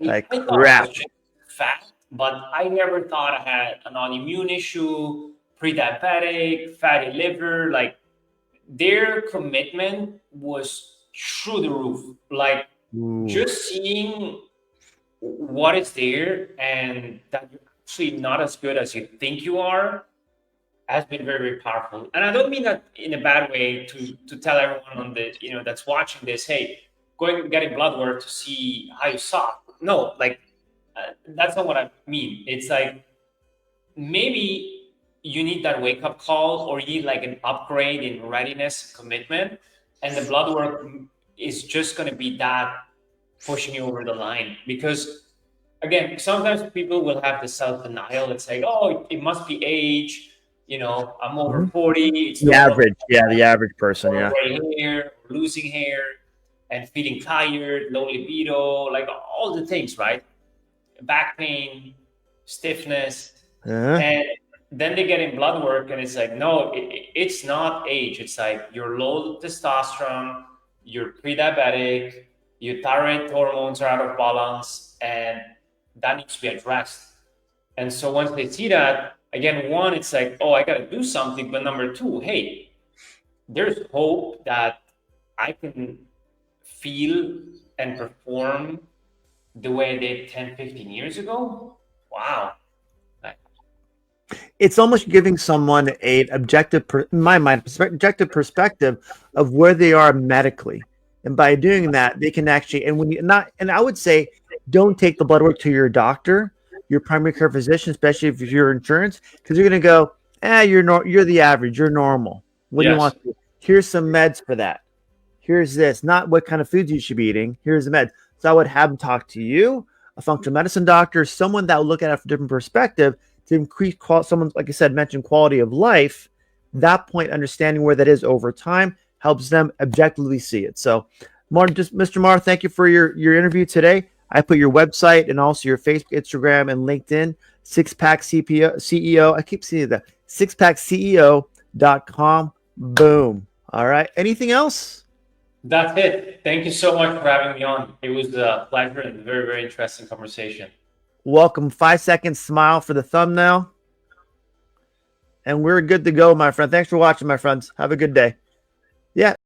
Speaker 1: Like
Speaker 2: I thought I
Speaker 1: crap.
Speaker 2: was just fat, but I never thought I had an autoimmune issue, pre-diabetic, fatty liver. Like their commitment was through the roof. Like
Speaker 1: Ooh.
Speaker 2: just seeing what is there and that you're actually not as good as you think you are has been very, very powerful. And I don't mean that in a bad way to tell everyone on the that's watching this, hey, going and getting blood work to see how you saw. No, like that's not what I mean. It's like maybe you need that wake up call, or you need like an upgrade in readiness, commitment, and the blood work is just going to be that pushing you over the line. Because again, sometimes people will have the self denial. It's like, oh, it must be age. I'm over
Speaker 1: Mhm.
Speaker 2: 40. It's
Speaker 1: The
Speaker 2: normal,
Speaker 1: average, yeah, the average person,
Speaker 2: or
Speaker 1: yeah.
Speaker 2: gray hair, or losing hair, and feeling tired, low libido, like all the things, right? Back pain, stiffness,
Speaker 1: Uh-huh.
Speaker 2: and then they get in blood work, and it's like, no, it's not age. It's like you're low testosterone, you're pre-diabetic, your thyroid hormones are out of balance, and that needs to be addressed. And so once they see that, again, one, it's like, oh, I got to do something. But number two, hey, there's hope that I can feel and perform the way I did 10, 15 years ago. Wow.
Speaker 1: It's almost giving someone a objective, in my mind, objective perspective of where they are medically, and by doing that, they can actually. And when you not, and I would say, don't take the blood work to your doctor, your primary care physician, especially if you're insurance, because you're going to go, you're the average, you're normal. What do you
Speaker 2: Yes.
Speaker 1: want? Here's some meds for that. Here's this, not what kind of foods you should be eating. Here's the meds. So I would have them talk to you, a functional medicine doctor, someone that will look at it from a different perspective to increase someone, like I said, mentioned quality of life. That point, understanding where that is over time helps them objectively see it. So, Mr. Mar, thank you for your interview today. I put your website and also your Facebook, Instagram, and LinkedIn. Six Pack CEO. I keep seeing that. Sixpackceo.com. Boom. All right. Anything else?
Speaker 2: That's it. Thank you so much for having me on. It was a pleasure and a very, very interesting conversation.
Speaker 1: Welcome. 5 second smile for the thumbnail. And we're good to go, my friend. Thanks for watching, my friends. Have a good day. Yeah.